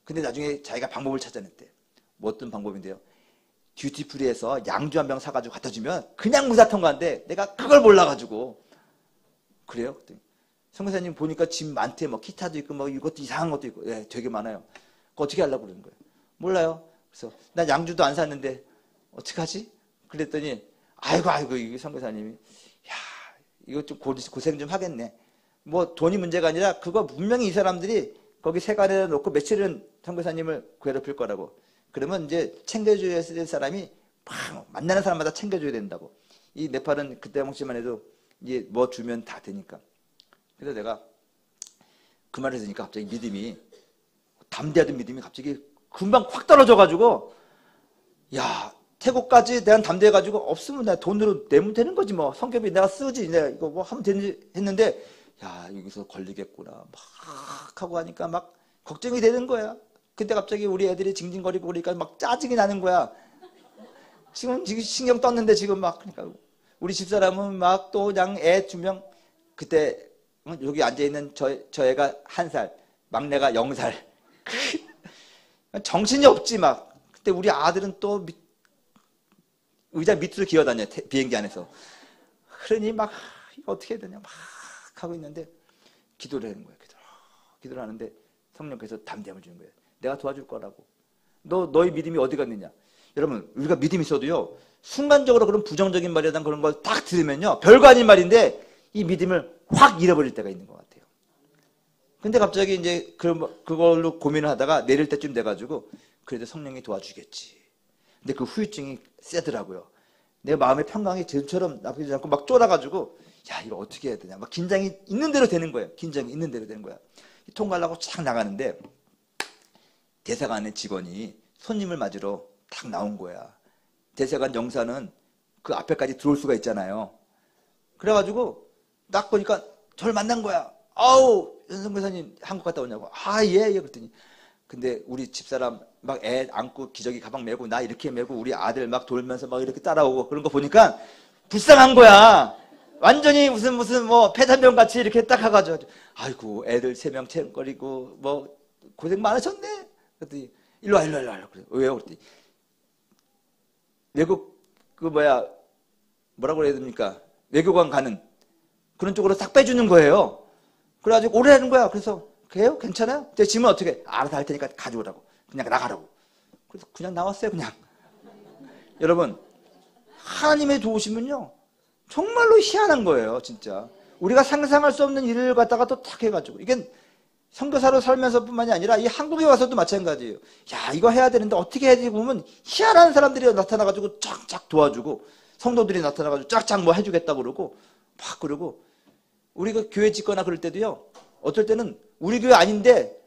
Speaker 1: 근데 나중에 자기가 방법을 찾아냈대. 뭐 어떤 방법인데요? 듀티프리에서 양주 한 병 사가지고 갖다 주면 그냥 무사 통과한데 내가 그걸 몰라가지고 그래요? 선교사님 보니까 짐 많대. 뭐 기타도 있고 뭐 이것도 이상한 것도 있고 예, 되게 많아요. 어떻게 하려고 그러는 거예요? 몰라요. 그래서 난 양주도 안 샀는데 어떡하지? 그랬더니 아이고 이 선교사님이 야 이거 좀 고생 좀 하겠네. 뭐 돈이 문제가 아니라 그거 분명히 이 사람들이 거기 세관에 놓고 며칠은 선교사님을 괴롭힐 거라고. 그러면 이제 챙겨줘야 될 사람이 만나는 사람마다 챙겨줘야 된다고. 이 네팔은 그때 당시만 해도 이제 뭐 주면 다 되니까. 그래서 내가 그 말을 들으니까 갑자기 믿음이 담대하던 믿음이 갑자기 금방 확 떨어져가지고 야 태국까지 내가 담대해가지고 없으면 내가 돈으로 내면 되는 거지 뭐 성경비 내가 쓰지 내가 이거 뭐 하면 되지 했는데 야 여기서 걸리겠구나 막 하고 하니까 막 걱정이 되는 거야. 근데 갑자기 우리 애들이 징징거리고 그러니까 막 짜증이 나는 거야. 지금 신경 떴는데 지금 막 그러니까 우리 집사람은 막 또 그냥 애 2명 그때 여기 앉아있는 저 애가 1살 막내가 0살 정신이 없지 막. 그때 우리 아들은 또 의자 밑으로 기어다녀 비행기 안에서. 그러니 막 이거 어떻게 해야 되냐 막 하고 있는데 기도를 하는 거예요. 기도를 하는데 성령께서 담대함을 주는 거예요. 내가 도와줄 거라고. 너의 믿음이 어디 갔느냐. 여러분 우리가 믿음이 있어도요 순간적으로 그런 부정적인 말이나 그런 걸 딱 들으면요 별거 아닌 말인데 이 믿음을 확 잃어버릴 때가 있는 것 같아요. 근데 갑자기 이제 그걸로 고민을 하다가 내릴 때쯤 돼가지고 그래도 성령이 도와주겠지. 근데 그 후유증이 세더라고요. 내 마음의 평강이 지금처럼 나쁘지 않고 막 쫄아가지고 야 이거 어떻게 해야 되냐. 막 긴장이 있는 대로 되는 거예요. 긴장이 있는 대로 되는 거야. 통과하려고 쫙 나가는데 대사관의 직원이 손님을 맞으러 딱 나온 거야. 대사관 영사는 그 앞에까지 들어올 수가 있잖아요. 그래가지고 딱 보니까 저를 만난 거야. 아우 선교사님 한국 갔다 오냐고. 예 그랬더니 근데 우리 집사람 막 애 안고 기저귀 가방 메고 나 이렇게 메고 우리 아들 막 돌면서 막 이렇게 따라오고 그런 거 보니까 불쌍한 거야. 완전히 무슨 뭐 폐단병 같이 이렇게 딱 가가지고 아이고 애들 3명 채거리고 뭐 고생 많으셨네. 그랬더니 일로 와. 그래. 왜요? 그랬더니 외국 뭐라고 그래야 됩니까? 외교관 가는 그런 쪽으로 싹 빼주는 거예요. 그래가지고 오래 하는 거야. 그래서 그래요? 괜찮아요? 제 짐은 어떻게? 알아서 할 테니까 가져오라고. 그냥 나가라고. 그래서 그냥 나왔어요. 그냥. 여러분 하나님의 도우심은요 정말로 희한한 거예요. 진짜 우리가 상상할 수 없는 일을 갖다가 또 탁 해가지고 이게 선교사로 살면서 뿐만이 아니라 이 한국에 와서도 마찬가지예요. 야 이거 해야 되는데 어떻게 해야 되지 보면 희한한 사람들이 나타나가지고 쫙쫙 도와주고 성도들이 나타나가지고 쫙쫙 뭐 해주겠다고 그러고 막 그러고 우리가 교회 짓거나 그럴 때도요 어떨 때는 우리 교회 아닌데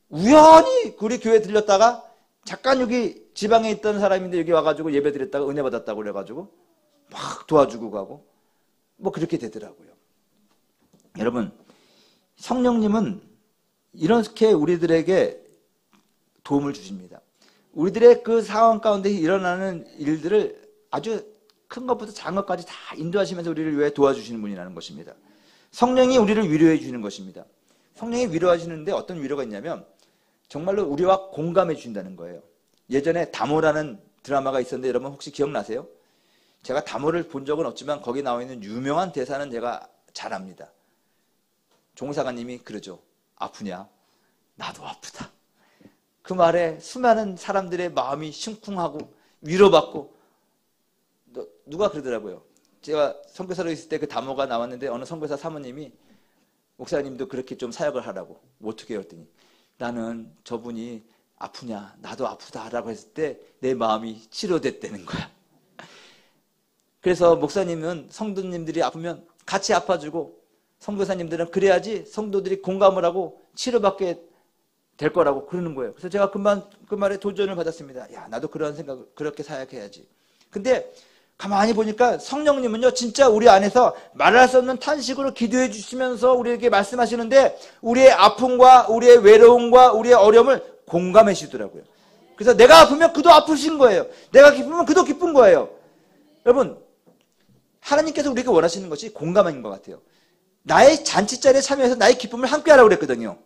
Speaker 1: 우연히 우리 교회 들렸다가 잠깐 여기 지방에 있던 사람인데 여기 와가지고 예배 드렸다가 은혜 받았다고 그래가지고 막 도와주고 가고 뭐 그렇게 되더라고요. 여러분 성령님은 이렇게 우리들에게 도움을 주십니다. 우리들의 그 상황 가운데 일어나는 일들을 아주 큰 것부터 작은 것까지 다 인도하시면서 우리를 위해 도와주시는 분이라는 것입니다. 성령이 우리를 위로해 주시는 것입니다. 성령이 위로하시는데 어떤 위로가 있냐면 정말로 우리와 공감해 주신다는 거예요. 예전에 다모라는 드라마가 있었는데 여러분 혹시 기억나세요? 제가 다모를 본 적은 없지만 거기 나와 있는 유명한 대사는 제가 잘 압니다. 종사관님이 그러죠. 아프냐? 나도 아프다. 그 말에 수많은 사람들의 마음이 심쿵하고 위로받고 누가 그러더라고요. 제가 선교사로 있을 때 그 다모가 나왔는데 어느 선교사 사모님이 목사님도 그렇게 좀 사역을 하라고. 어떻게 해요? 했더니 나는 저분이 아프냐? 나도 아프다라고 했을 때 내 마음이 치료됐다는 거야. 그래서 목사님은 성도님들이 아프면 같이 아파주고, 성도사님들은 그래야지 성도들이 공감을 하고 치료받게 될 거라고 그러는 거예요. 그래서 제가 그 말에 도전을 받았습니다. 야, 나도 그런 생각, 그렇게 사역해야지. 근데 가만히 보니까 성령님은요, 진짜 우리 안에서 말할 수 없는 탄식으로 기도해 주시면서 우리에게 말씀하시는데, 우리의 아픔과 우리의 외로움과 우리의 어려움을 공감해 주시더라고요. 그래서 내가 아프면 그도 아프신 거예요. 내가 기쁘면 그도 기쁜 거예요. 여러분, 하나님께서 우리에게 원하시는 것이 공감인 것 같아요. 나의 잔치자리에 참여해서 나의 기쁨을 함께 하라고 그랬거든요.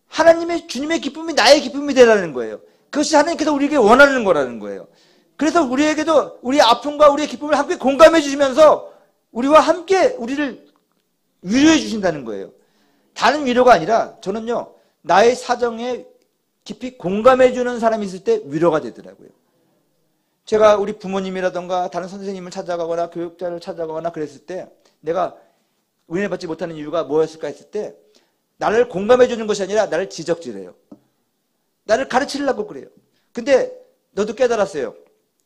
Speaker 1: 하나님의, 주님의 기쁨이 나의 기쁨이 되라는 거예요. 그것이 하나님께서 우리에게 원하는 거라는 거예요. 그래서 우리에게도 우리의 아픔과 우리의 기쁨을 함께 공감해 주시면서 우리와 함께 우리를 위로해 주신다는 거예요. 다른 위로가 아니라 저는요, 나의 사정에 깊이 공감해 주는 사람이 있을 때 위로가 되더라고요. 제가 우리 부모님이라던가 다른 선생님을 찾아가거나 교육자를 찾아가거나 그랬을 때 내가 은혜 받지 못하는 이유가 뭐였을까 했을 때 나를 공감해 주는 것이 아니라 나를 지적질해요. 나를 가르치려고 그래요. 근데 너도 깨달았어요.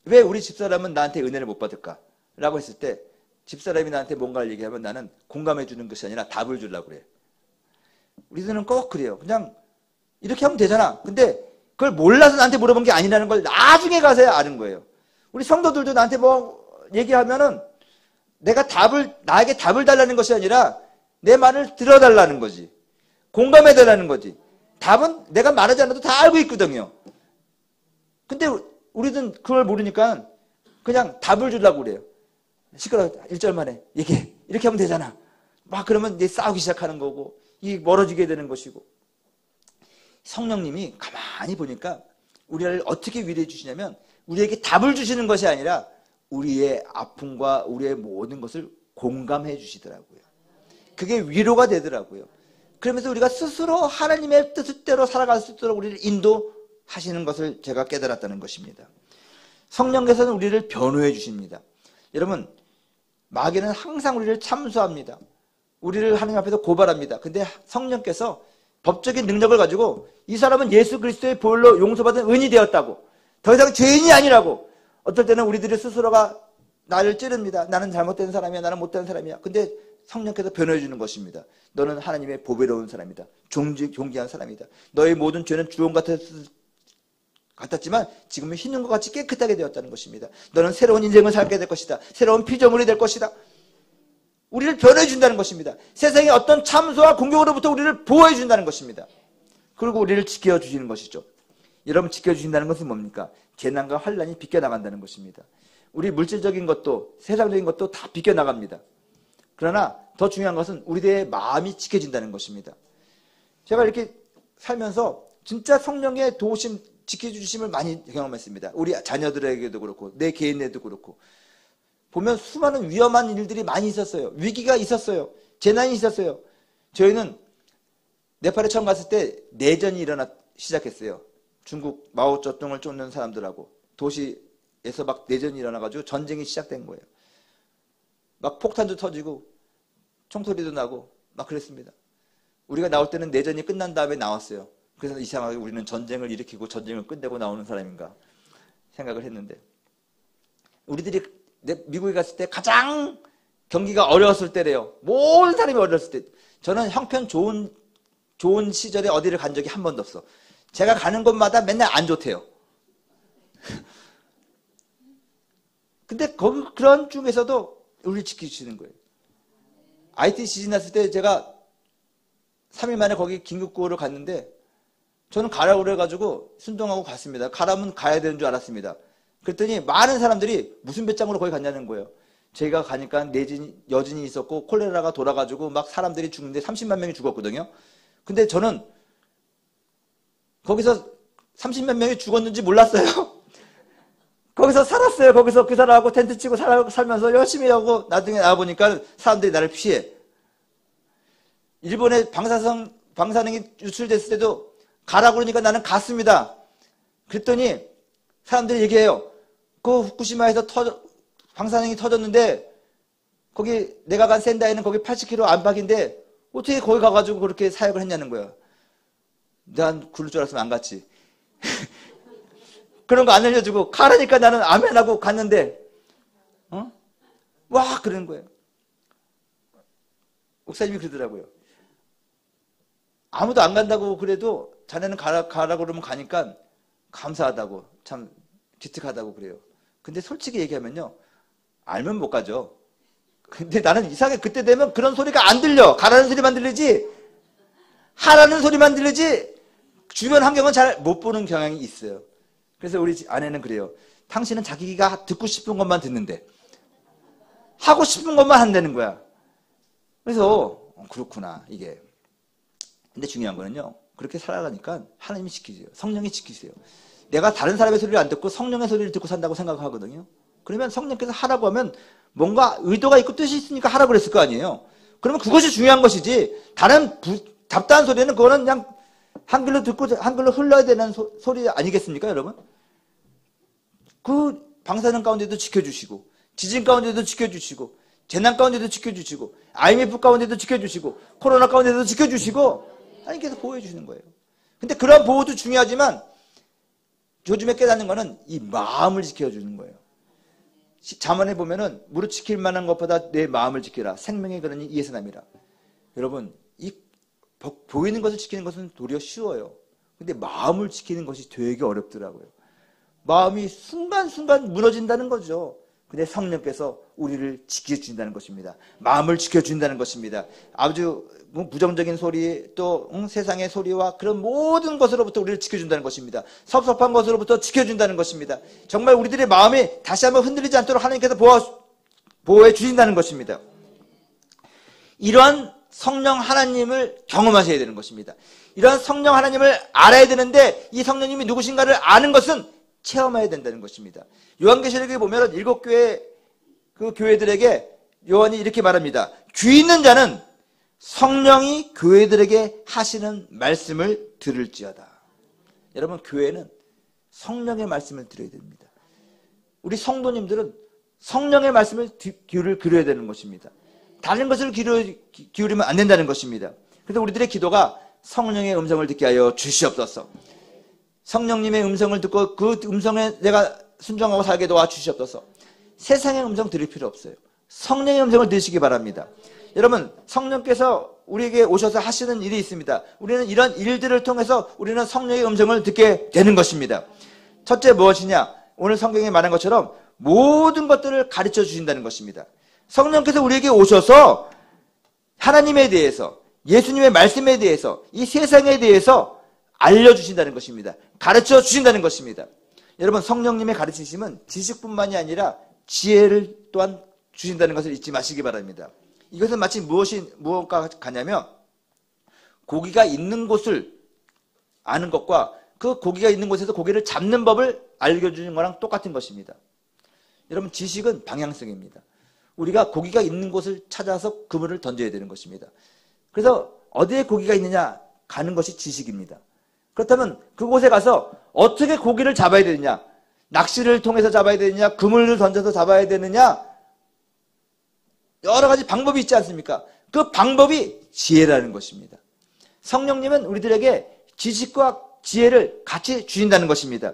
Speaker 1: 왜 우리 집사람은 나한테 은혜를 못 받을까? 라고 했을 때 집사람이 나한테 뭔가를 얘기하면 나는 공감해 주는 것이 아니라 답을 주려고 그래요. 우리들은 꼭 그래요. 그냥 이렇게 하면 되잖아. 근데 그걸 몰라서 나한테 물어본 게 아니라는 걸 나중에 가서야 아는 거예요. 우리 성도들도 나한테 뭐 얘기하면은 나에게 답을 달라는 것이 아니라 내 말을 들어달라는 거지. 공감해달라는 거지. 답은 내가 말하지 않아도 다 알고 있거든요. 근데 우리는 그걸 모르니까 그냥 답을 주려고 그래요. 시끄러워. 1절만 해. 얘기해. 이렇게 하면 되잖아. 막 그러면 이제 싸우기 시작하는 거고, 이 멀어지게 되는 것이고. 성령님이 가만히 보니까 우리를 어떻게 위로해 주시냐면 우리에게 답을 주시는 것이 아니라 우리의 아픔과 우리의 모든 것을 공감해 주시더라고요. 그게 위로가 되더라고요. 그러면서 우리가 스스로 하나님의 뜻대로 살아갈 수 있도록 우리를 인도하시는 것을 제가 깨달았다는 것입니다. 성령께서는 우리를 변호해 주십니다. 여러분, 마귀는 항상 우리를 참수합니다. 우리를 하나님 앞에서 고발합니다. 근데 성령께서 법적인 능력을 가지고 이 사람은 예수 그리스도의 보혈로 용서받은 의인이 되었다고, 더 이상 죄인이 아니라고. 어떨 때는 우리들이 스스로가 나를 찌릅니다. 나는 잘못된 사람이야. 나는 못된 사람이야. 근데 성령께서 변호해 주는 것입니다. 너는 하나님의 보배로운 사람이다. 존귀한 사람이다. 너의 모든 죄는 주홍 같았지만 지금은 흰눈과 같이 깨끗하게 되었다는 것입니다. 너는 새로운 인생을 살게 될 것이다. 새로운 피조물이 될 것이다. 우리를 변호해 준다는 것입니다. 세상의 어떤 참소와 공격으로부터 우리를 보호해 준다는 것입니다. 그리고 우리를 지켜주시는 것이죠. 여러분, 지켜주신다는 것은 뭡니까? 재난과 환난이 비껴나간다는 것입니다. 우리 물질적인 것도 세상적인 것도 다 비껴나갑니다. 그러나 더 중요한 것은 우리의 마음이 지켜진다는 것입니다. 제가 이렇게 살면서 진짜 성령의 도우심, 지켜주심을 많이 경험했습니다. 우리 자녀들에게도 그렇고 내 개인에도 그렇고 보면 수많은 위험한 일들이 많이 있었어요. 위기가 있었어요. 재난이 있었어요. 저희는 네팔에 처음 갔을 때 내전이 시작했어요. 중국 마오쩌둥을 쫓는 사람들하고 도시에서 막 내전이 일어나가지고 전쟁이 시작된 거예요. 막 폭탄도 터지고 총소리도 나고 막 그랬습니다. 우리가 나올 때는 내전이 끝난 다음에 나왔어요. 그래서 이상하게 우리는 전쟁을 일으키고 전쟁을 끝내고 나오는 사람인가 생각을 했는데, 우리들이 미국에 갔을 때 가장 경기가 어려웠을 때래요. 모든 사람이 어려웠을 때. 저는 형편 좋은 시절에 어디를 간 적이 한 번도 없어. 제가 가는 곳마다 맨날 안 좋대요. 근데 그런 중에서도 우리를 지켜주시는 거예요. IT 지진 났을 때 제가 3일 만에 거기 긴급구호를 갔는데 저는 가라고 그래가지고 순종하고 갔습니다. 가라면 가야 되는 줄 알았습니다. 그랬더니 많은 사람들이 무슨 배짱으로 거기 갔냐는 거예요. 제가 가니까 여진이 있었고 콜레라가 돌아가지고 막 사람들이 죽는데 30만 명이 죽었거든요. 근데 저는 거기서 30몇 명이 죽었는지 몰랐어요. 거기서 살았어요. 거기서 그 사람하고 텐트 치고 살면서 열심히 하고 나중에 나와보니까 사람들이 나를 피해. 일본에 방사능이 유출됐을 때도 가라고 그러니까 나는 갔습니다. 그랬더니 사람들이 얘기해요. 그 후쿠시마에서 방사능이 터졌는데 거기 내가 간 센다이는 거기 80km 안팎인데 어떻게 거기 가가지고 그렇게 사역을 했냐는 거야. 난 그럴 줄 알았으면 안 갔지. 그런 거 안 알려주고 가라니까 나는 아멘하고 갔는데 와 그러는 거예요. 목사님이 그러더라고요. 아무도 안 간다고 그래도 자네는 가라고 그러면 가니까 감사하다고, 참 기특하다고 그래요. 근데 솔직히 얘기하면요, 알면 못 가죠. 근데 나는 이상하게 그때 되면 그런 소리가 안 들려. 가라는 소리만 들리지 하라는 소리만 들리지 주변 환경은 잘 못 보는 경향이 있어요. 그래서 우리 아내는 그래요. 당신은 자기가 듣고 싶은 것만 듣는데 하고 싶은 것만 한다는 거야. 그래서 그렇구나 이게. 근데 중요한 거는요, 그렇게 살아가니까 하나님이 지키세요. 성령이 지키세요. 내가 다른 사람의 소리를 안 듣고 성령의 소리를 듣고 산다고 생각하거든요. 그러면 성령께서 하라고 하면 뭔가 의도가 있고 뜻이 있으니까 하라고 그랬을 거 아니에요. 그러면 그것이 중요한 것이지, 다른 잡다한 소리는 그거는 그냥 한글로 듣고 한글로 흘러야 되는 소리 아니겠습니까, 여러분? 그 방사능 가운데도 지켜주시고, 지진 가운데도 지켜주시고, 재난 가운데도 지켜주시고, IMF 가운데도 지켜주시고, 코로나 가운데도 지켜주시고, 하나님께서 보호해 주시는 거예요. 근데 그런 보호도 중요하지만 요즘에 깨닫는 거는 이 마음을 지켜주는 거예요. 잠언에 보면은 무릇 지킬 만한 것보다 내 마음을 지키라. 생명의 근원이 이에서 남이라. 여러분, 이 보이는 것을 지키는 것은 도리어 쉬워요. 근데 마음을 지키는 것이 되게 어렵더라고요. 마음이 순간순간 무너진다는 거죠. 근데 성령께서 우리를 지켜준다는 것입니다. 마음을 지켜준다는 것입니다. 아주 부정적인 소리, 또 세상의 소리와 그런 모든 것으로부터 우리를 지켜준다는 것입니다. 섭섭한 것으로부터 지켜준다는 것입니다. 정말 우리들의 마음이 다시 한번 흔들리지 않도록 하나님께서 보호해 주신다는 것입니다. 이러한 성령 하나님을 경험하셔야 되는 것입니다. 이러한 성령 하나님을 알아야 되는데, 이 성령님이 누구신가를 아는 것은 체험해야 된다는 것입니다. 요한계시록에 보면 7교회 그 교회들에게 요한이 이렇게 말합니다. 귀 있는 자는 성령이 교회들에게 하시는 말씀을 들을지어다. 여러분, 교회는 성령의 말씀을 들어야 됩니다. 우리 성도님들은 성령의 말씀을 귀를 기울여야 되는 것입니다. 다른 것을 기울이면 안 된다는 것입니다. 그래서 우리들의 기도가 성령의 음성을 듣게 하여 주시옵소서. 성령님의 음성을 듣고 그 음성에 내가 순종하고 살게 도와 주시옵소서. 세상의 음성 들을 필요 없어요. 성령의 음성을 들으시기 바랍니다. 여러분, 성령께서 우리에게 오셔서 하시는 일이 있습니다. 우리는 이런 일들을 통해서 우리는 성령의 음성을 듣게 되는 것입니다. 첫째 무엇이냐? 오늘 성경에 말한 것처럼 모든 것들을 가르쳐 주신다는 것입니다. 성령께서 우리에게 오셔서 하나님에 대해서, 예수님의 말씀에 대해서, 이 세상에 대해서 알려주신다는 것입니다. 가르쳐 주신다는 것입니다. 여러분, 성령님의 가르치심은 지식뿐만이 아니라 지혜를 또한 주신다는 것을 잊지 마시기 바랍니다. 이것은 마치 무엇과 같냐면, 고기가 있는 곳을 아는 것과 그 고기가 있는 곳에서 고기를 잡는 법을 알려주는 거랑 똑같은 것입니다. 여러분, 지식은 방향성입니다. 우리가 고기가 있는 곳을 찾아서 그물을 던져야 되는 것입니다. 그래서 어디에 고기가 있느냐 가는 것이 지식입니다. 그렇다면 그곳에 가서 어떻게 고기를 잡아야 되느냐, 낚시를 통해서 잡아야 되느냐, 그물을 던져서 잡아야 되느냐, 여러 가지 방법이 있지 않습니까? 그 방법이 지혜라는 것입니다. 성령님은 우리들에게 지식과 지혜를 같이 주신다는 것입니다.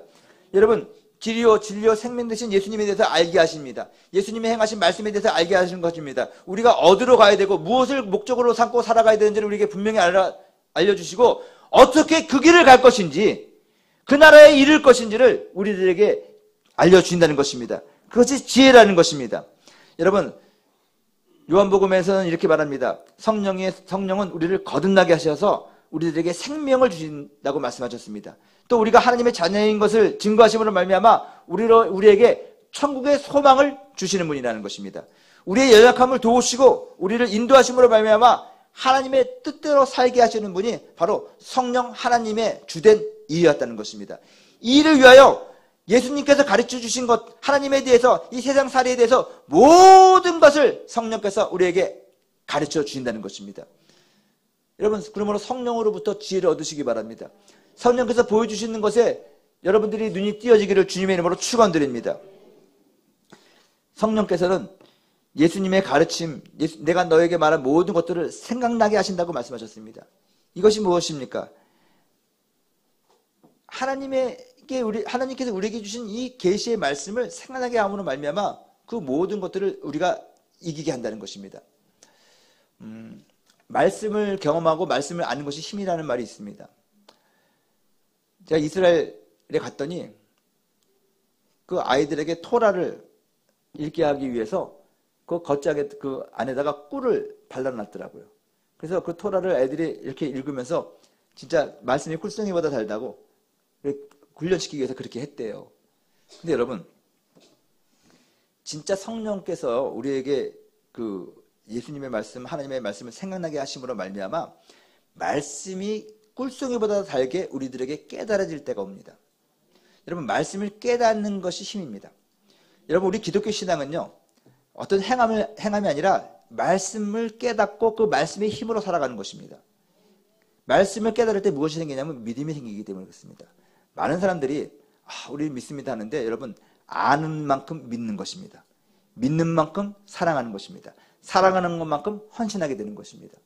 Speaker 1: 여러분, 진리요 생명 되신 예수님에 대해서 알게 하십니다. 예수님이 행하신 말씀에 대해서 알게 하시는 것입니다. 우리가 어디로 가야 되고 무엇을 목적으로 삼고 살아가야 되는지를 우리에게 분명히 알려주시고, 어떻게 그 길을 갈 것인지, 그 나라에 이를 것인지를 우리들에게 알려주신다는 것입니다. 그것이 지혜라는 것입니다. 여러분, 요한복음에서는 이렇게 말합니다. 성령은 우리를 거듭나게 하셔서 우리들에게 생명을 주신다고 말씀하셨습니다. 또 우리가 하나님의 자녀인 것을 증거하심으로 말미암아 우리에게 천국의 소망을 주시는 분이라는 것입니다. 우리의 연약함을 도우시고 우리를 인도하심으로 말미암아 하나님의 뜻대로 살게 하시는 분이 바로 성령 하나님의 주된 이유였다는 것입니다. 이 일을 위하여 예수님께서 가르쳐 주신 것, 하나님에 대해서, 이 세상 살이에 대해서 모든 것을 성령께서 우리에게 가르쳐 주신다는 것입니다. 여러분, 그러므로 성령으로부터 지혜를 얻으시기 바랍니다. 성령께서 보여주시는 것에 여러분들이 눈이 띄어지기를 주님의 이름으로 축원드립니다. 성령께서는 예수님의 가르침, 내가 너에게 말한 모든 것들을 생각나게 하신다고 말씀하셨습니다. 이것이 무엇입니까? 하나님께서 우리에게 주신 이 계시의 말씀을 생각나게 함으로 말미암아 그 모든 것들을 우리가 이기게 한다는 것입니다. 말씀을 경험하고 말씀을 아는 것이 힘이라는 말이 있습니다. 제가 이스라엘에 갔더니 그 아이들에게 토라를 읽게 하기 위해서 그 겉짝에 그 안에다가 꿀을 발라놨더라고요. 그래서 그 토라를 애들이 이렇게 읽으면서 진짜 말씀이 꿀송이보다 달다고 훈련시키기 위해서 그렇게 했대요. 근데 여러분, 진짜 성령께서 우리에게 그 예수님의 말씀, 하나님의 말씀을 생각나게 하심으로 말미암아 말씀이 꿀송이보다 달게 우리들에게 깨달아질 때가 옵니다. 여러분, 말씀을 깨닫는 것이 힘입니다. 여러분, 우리 기독교 신앙은요, 어떤 행함이 아니라 말씀을 깨닫고 그 말씀의 힘으로 살아가는 것입니다. 말씀을 깨달을 때 무엇이 생기냐면 믿음이 생기기 때문에 그렇습니다. 많은 사람들이 우리 믿습니다 하는데 여러분, 아는 만큼 믿는 것입니다. 믿는 만큼 사랑하는 것입니다. 사랑하는 것만큼 헌신하게 되는 것입니다.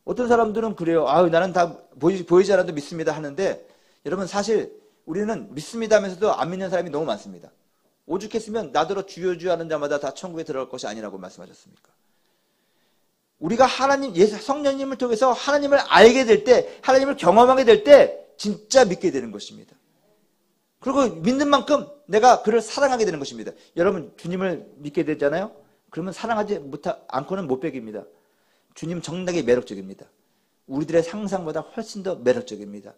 Speaker 1: 어떤 사람들은 그래요. 나는 다 보이지 않아도 믿습니다 하는데 여러분, 사실 우리는 믿습니다 하면서도 안 믿는 사람이 너무 많습니다. 오죽했으면 나더러 주여 주여 하는 자마다 다 천국에 들어갈 것이 아니라고 말씀하셨습니까? 우리가 하나님, 성령님을 통해서 하나님을 알게 될 때, 하나님을 경험하게 될 때 진짜 믿게 되는 것입니다. 그리고 믿는 만큼 내가 그를 사랑하게 되는 것입니다. 여러분, 주님을 믿게 되잖아요? 그러면 사랑하지 않고는 못 배깁니다. 주님 정당히 매력적입니다. 우리들의 상상보다 훨씬 더 매력적입니다.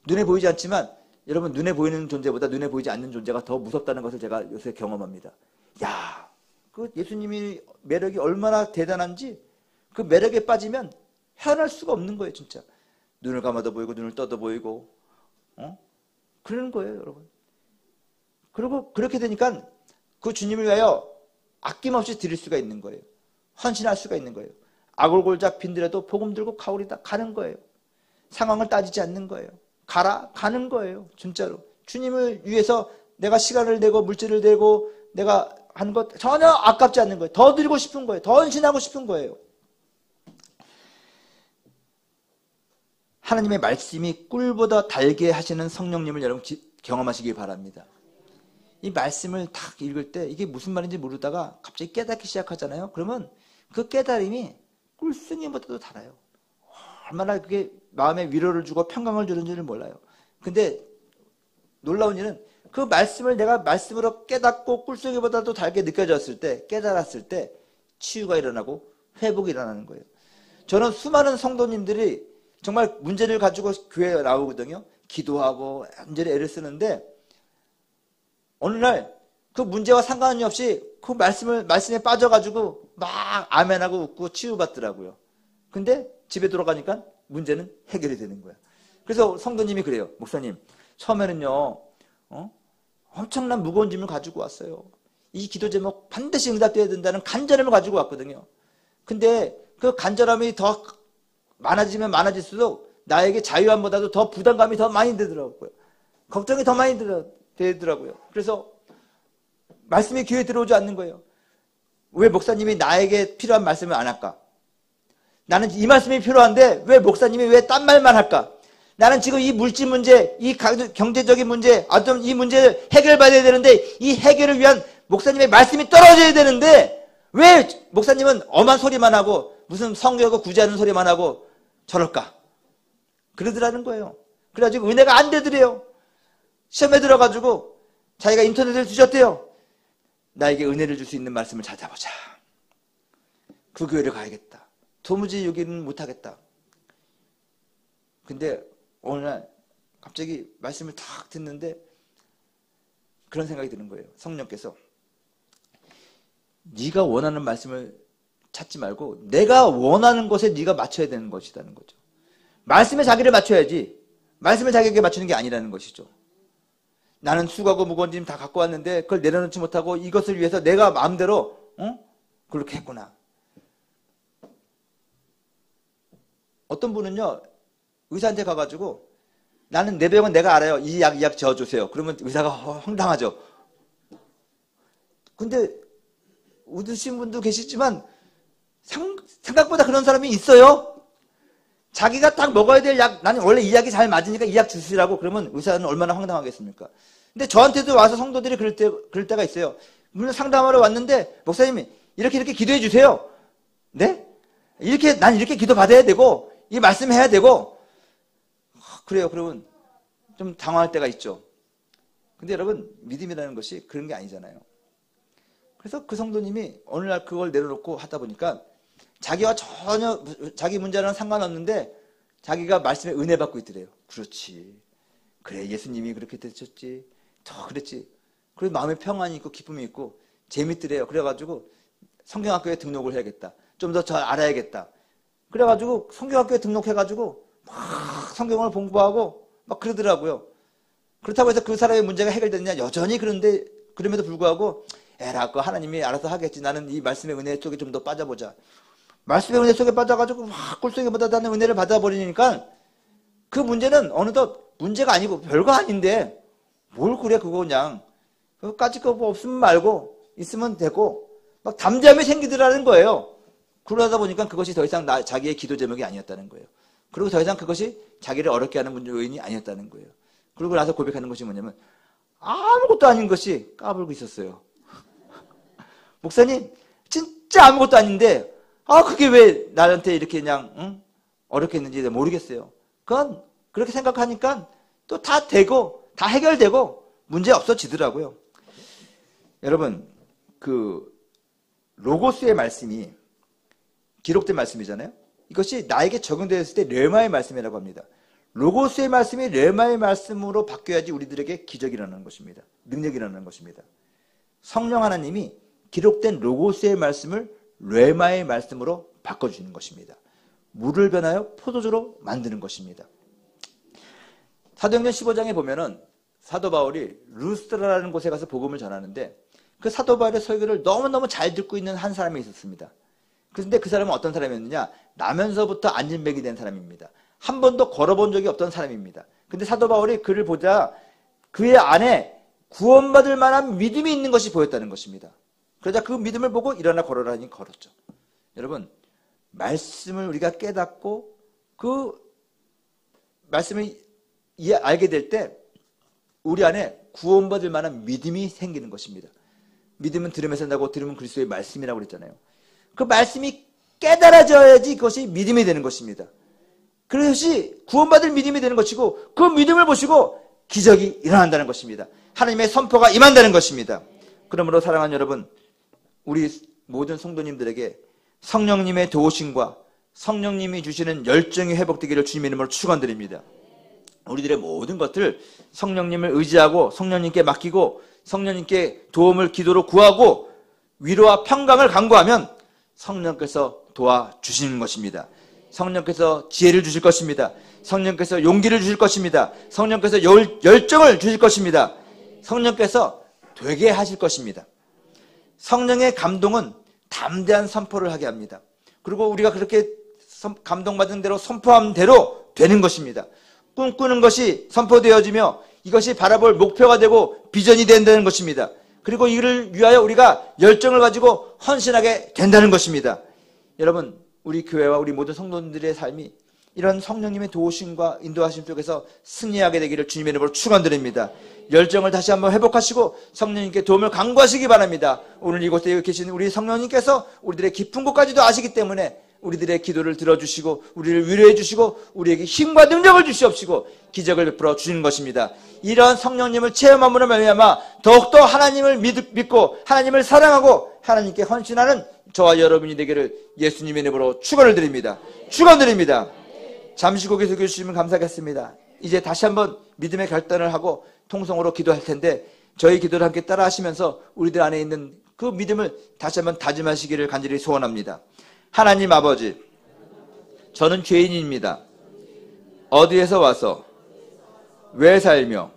Speaker 1: 눈에 보이지 않지만 여러분, 눈에 보이는 존재보다 눈에 보이지 않는 존재가 더 무섭다는 것을 제가 요새 경험합니다. 그 예수님이 매력이 얼마나 대단한지 그 매력에 빠지면 헤어날 수가 없는 거예요, 진짜. 눈을 감아도 보이고 눈을 떠도 보이고 그러는 거예요, 여러분. 그리고 그렇게 되니까 그 주님을 위하여 아낌없이 드릴 수가 있는 거예요. 헌신할 수가 있는 거예요. 아골골짝 빈들에도 복음 들고 가오리다 가는 거예요. 상황을 따지지 않는 거예요. 가는 거예요, 진짜로. 주님을 위해서 내가 시간을 내고 물질을 내고 내가 하는 것 전혀 아깝지 않는 거예요. 더 드리고 싶은 거예요. 더 헌신하고 싶은 거예요. 하나님의 말씀이 꿀보다 달게 하시는 성령님을 여러분 경험하시길 바랍니다. 이 말씀을 딱 읽을 때 이게 무슨 말인지 모르다가 갑자기 깨닫기 시작하잖아요. 그러면 그 깨달음이 꿀송이보다도 달아요. 얼마나 그게 마음에 위로를 주고 평강을 주는지를 몰라요. 근데 놀라운 일은 그 말씀을 내가 말씀으로 깨닫고 꿀송이보다도 달게 느껴졌을 때, 깨달았을 때 치유가 일어나고 회복이 일어나는 거예요. 저는 수많은 성도님들이 정말 문제를 가지고 교회에 나오거든요. 기도하고 완전히 애를 쓰는데 어느 날 그 문제와 상관이 없이 그 말씀에 빠져가지고 막 아멘하고 웃고 치유받더라고요. 근데 집에 돌아가니까 문제는 해결이 되는 거야. 그래서 성도님이 그래요. 목사님, 처음에는요, 엄청난 무거운 짐을 가지고 왔어요. 이 기도 제목 반드시 응답되어야 된다는 간절함을 가지고 왔거든요. 근데 그 간절함이 더 많아지면 많아질수록 나에게 자유함보다도 더 부담감이 더 많이 되더라고요. 걱정이 더 많이 되더라고요. 그래서 말씀이 귀에 들어오지 않는 거예요. 왜 목사님이 나에게 필요한 말씀을 안 할까? 나는 이 말씀이 필요한데 왜 목사님이 왜 딴 말만 할까? 나는 지금 이 물질 문제, 이 경제적인 문제, 이 문제를 해결받아야 되는데 이 해결을 위한 목사님의 말씀이 떨어져야 되는데 왜 목사님은 엄한 소리만 하고 무슨 성경을 구제하는 소리만 하고 저럴까? 그러더라는 거예요. 그래가지고 은혜가 안 되더래요. 시험에 들어가지고 자기가 인터넷을 뒤졌대요. 나에게 은혜를 줄 수 있는 말씀을 찾아보자. 그 교회를 가야겠다. 도무지 여기는 못하겠다. 근데 어느 날 갑자기 말씀을 탁 듣는데 그런 생각이 드는 거예요. 성령께서 네가 원하는 말씀을 찾지 말고 내가 원하는 것에 네가 맞춰야 되는 것이라는 거죠. 말씀에 자기를 맞춰야지 말씀을 자기에게 맞추는 게 아니라는 것이죠. 나는 수고하고 무거운 짐 다 갖고 왔는데 그걸 내려놓지 못하고 이것을 위해서 내가 마음대로 그렇게 했구나. 어떤 분은요, 의사한테 가가지고 나는 내 병은 내가 알아요. 이 약 저어주세요. 그러면 의사가 황당하죠. 근데 웃으신 분도 계시지만 생각보다 그런 사람이 있어요. 자기가 딱 먹어야 될 약, 나는 원래 이 약이 잘 맞으니까 이 약 주시라고 그러면 의사는 얼마나 황당하겠습니까? 근데 저한테도 와서 성도들이 그럴 때가 있어요. 물론 상담하러 왔는데 목사님이 이렇게 기도해 주세요. 네? 난 이렇게 기도 받아야 되고, 이 말씀 해야 되고, 그래요. 그러면 좀 당황할 때가 있죠. 근데 여러분, 믿음이라는 것이 그런 게 아니잖아요. 그래서 그 성도님이 어느 날 그걸 내려놓고 하다 보니까 자기와 전혀, 자기 문제랑 상관없는데 자기가 말씀에 은혜 받고 있더래요. 그렇지. 그래, 예수님이 그렇게 되셨지. 더 그랬지. 그래서 마음에 평안이 있고 기쁨이 있고 재밌더래요. 그래가지고 성경학교에 등록을 해야겠다. 좀 더 잘 알아야겠다. 그래가지고 성경학교에 등록해가지고 막 성경을 공부하고 막 그러더라고요. 그렇다고 해서 그 사람의 문제가 해결됐냐? 여전히 그런데, 그럼에도 불구하고 에라, 그거 하나님이 알아서 하겠지. 나는 이 말씀의 은혜 속에 좀 더 빠져보자. 말씀의 은혜 속에 빠져가지고 막 꿀속에 묻어다는 은혜를 받아버리니까 그 문제는 어느덧 문제가 아니고 별거 아닌데 뭘 그래 그거 그냥 까짓 거 없으면 말고 있으면 되고 막 담대함이 생기더라는 거예요. 그러다 보니까 그것이 더 이상 자기의 기도 제목이 아니었다는 거예요. 그리고 더 이상 그것이 자기를 어렵게 하는 요인이 아니었다는 거예요. 그러고 나서 고백하는 것이 뭐냐면 아무것도 아닌 것이 까불고 있었어요. 목사님 진짜 아무것도 아닌데 그게 왜 나한테 이렇게 그냥 어렵게 했는지 모르겠어요. 그건 그렇게 생각하니까 또 다 되고 다 해결되고 문제 없어지더라고요. 여러분, 그 로고스의 말씀이 기록된 말씀이잖아요. 이것이 나에게 적용되었을 때 레마의 말씀이라고 합니다. 로고스의 말씀이 레마의 말씀으로 바뀌어야지 우리들에게 기적이 일어나는 것입니다. 능력이 일어나는 것입니다. 성령 하나님이 기록된 로고스의 말씀을 레마의 말씀으로 바꿔주시는 것입니다. 물을 변하여 포도주로 만드는 것입니다. 사도행전 15장에 보면은 사도 바울이 루스드라라는 곳에 가서 복음을 전하는데 그 사도 바울의 설교를 너무너무 잘 듣고 있는 한 사람이 있었습니다. 그런데 그 사람은 어떤 사람이었느냐? 나면서부터 안진뱅이 된 사람입니다. 한 번도 걸어본 적이 없던 사람입니다. 근데 사도 바울이 그를 보자 그의 안에 구원받을 만한 믿음이 있는 것이 보였다는 것입니다. 그러자 그 믿음을 보고 일어나 걸어라 하니 걸었죠. 여러분, 말씀을 우리가 깨닫고 그 말씀을 알게 될 때 우리 안에 구원받을 만한 믿음이 생기는 것입니다. 믿음은 들으면서 나고 들으면 그리스도의 말씀이라고 그랬잖아요. 그 말씀이 깨달아져야지 그것이 믿음이 되는 것입니다. 그것이 구원받을 믿음이 되는 것이고 그 믿음을 보시고 기적이 일어난다는 것입니다. 하나님의 선포가 임한다는 것입니다. 그러므로 사랑하는 여러분, 우리 모든 성도님들에게 성령님의 도우심과 성령님이 주시는 열정이 회복되기를 주님의 이름으로 축원드립니다. 우리들의 모든 것들 성령님을 의지하고 성령님께 맡기고 성령님께 도움을 기도로 구하고 위로와 평강을 간구하면 성령께서 도와주시는 것입니다. 성령께서 지혜를 주실 것입니다. 성령께서 용기를 주실 것입니다. 성령께서 열정을 주실 것입니다. 성령께서 되게 하실 것입니다. 성령의 감동은 담대한 선포를 하게 합니다. 그리고 우리가 그렇게 감동받은 대로 선포한 대로 되는 것입니다. 꿈꾸는 것이 선포되어지며 이것이 바라볼 목표가 되고 비전이 된다는 것입니다. 그리고 이를 위하여 우리가 열정을 가지고 헌신하게 된다는 것입니다. 여러분, 우리 교회와 우리 모든 성도님들의 삶이 이런 성령님의 도우심과 인도하심 속에서 승리하게 되기를 주님의 이름으로 축원드립니다. 열정을 다시 한번 회복하시고 성령님께 도움을 간구하시기 바랍니다. 오늘 이곳에 계신 우리 성령님께서 우리들의 깊은 곳까지도 아시기 때문에 우리들의 기도를 들어주시고 우리를 위로해 주시고 우리에게 힘과 능력을 주시옵시고 기적을 베풀어 주시는 것입니다. 이런 성령님을 체험함으로 말미암아 더욱더 하나님을 믿고 하나님을 사랑하고 하나님께 헌신하는 저와 여러분이 되기를 예수님의 이름으로 축원을 드립니다. 축원드립니다. 잠시 고개 숙여주시면 감사하겠습니다. 이제 다시 한번 믿음의 결단을 하고 통성으로 기도할 텐데 저희 기도를 함께 따라 하시면서 우리들 안에 있는 그 믿음을 다시 한번 다짐하시기를 간절히 소원합니다. 하나님 아버지, 저는 죄인입니다. 어디에서 와서 왜 살며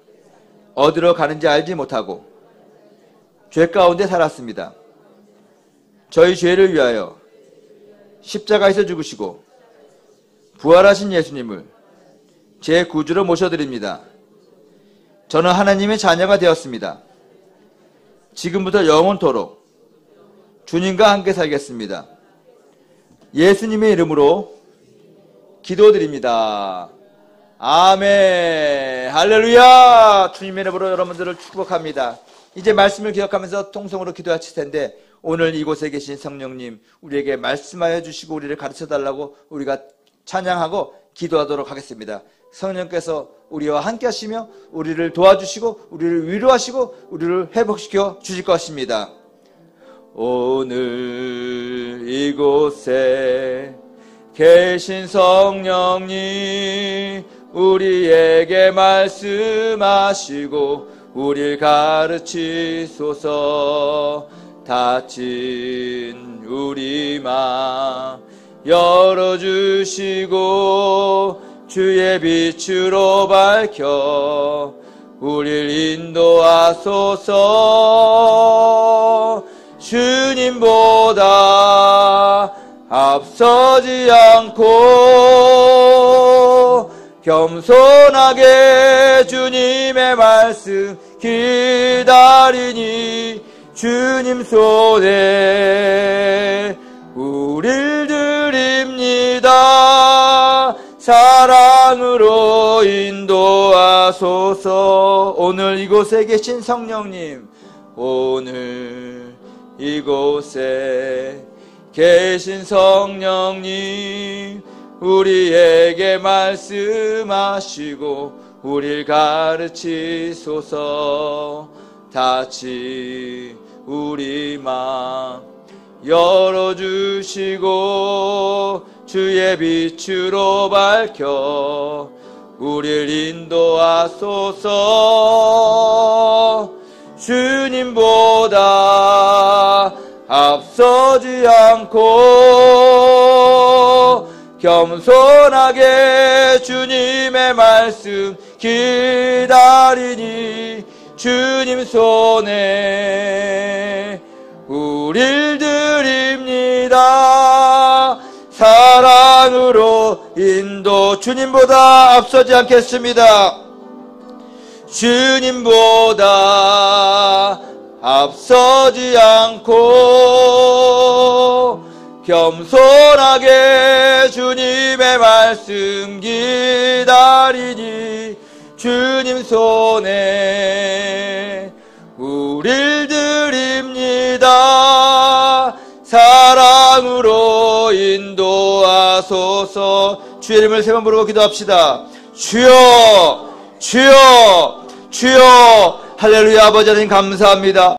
Speaker 1: 어디로 가는지 알지 못하고 죄 가운데 살았습니다. 저희 죄를 위하여 십자가에서 죽으시고 부활하신 예수님을 제 구주로 모셔드립니다. 저는 하나님의 자녀가 되었습니다. 지금부터 영원토록 주님과 함께 살겠습니다. 예수님의 이름으로 기도드립니다. 아멘. 할렐루야. 주님의 이름으로 여러분들을 축복합니다. 이제 말씀을 기억하면서 통성으로 기도하실 텐데 오늘 이곳에 계신 성령님 우리에게 말씀하여 주시고 우리를 가르쳐 달라고 우리가 찬양하고 기도하도록 하겠습니다. 성령께서 우리와 함께 하시며 우리를 도와주시고 우리를 위로하시고 우리를 회복시켜 주실 것입니다. 오늘 이곳에 계신 성령님 우리에게 말씀하시고 우리를 가르치소서. 닫힌 우리 맘 열어주시고 주의 빛으로 밝혀 우리를 인도하소서. 주님보다 앞서지 않고 겸손하게 주님의 말씀 기다리니 주님 손에 우릴 드립니다. 사랑으로 인도하소서. 오늘 이곳에 계신 성령님 오늘 이곳에 계신 성령님 우리에게 말씀하시고 우릴 가르치소서. 닫힌 우리 맘 열어주시고 주의 빛으로 밝혀 우릴 인도하소서. 주님보다 앞서지 않고 겸손하게 주님의 말씀 기다리니 주님 손에 우릴 드립니다. 사랑으로 인도 주님보다 앞서지 않겠습니다. 주님보다 앞서지 않고 겸손하게 주님의 말씀 기다리니 주님 손에 우릴 드립니다. 사랑으로 인도하소서. 주의 이름을 세 번 부르고 기도합시다. 주여 주여 주여. 할렐루야. 아버지 하나님 감사합니다.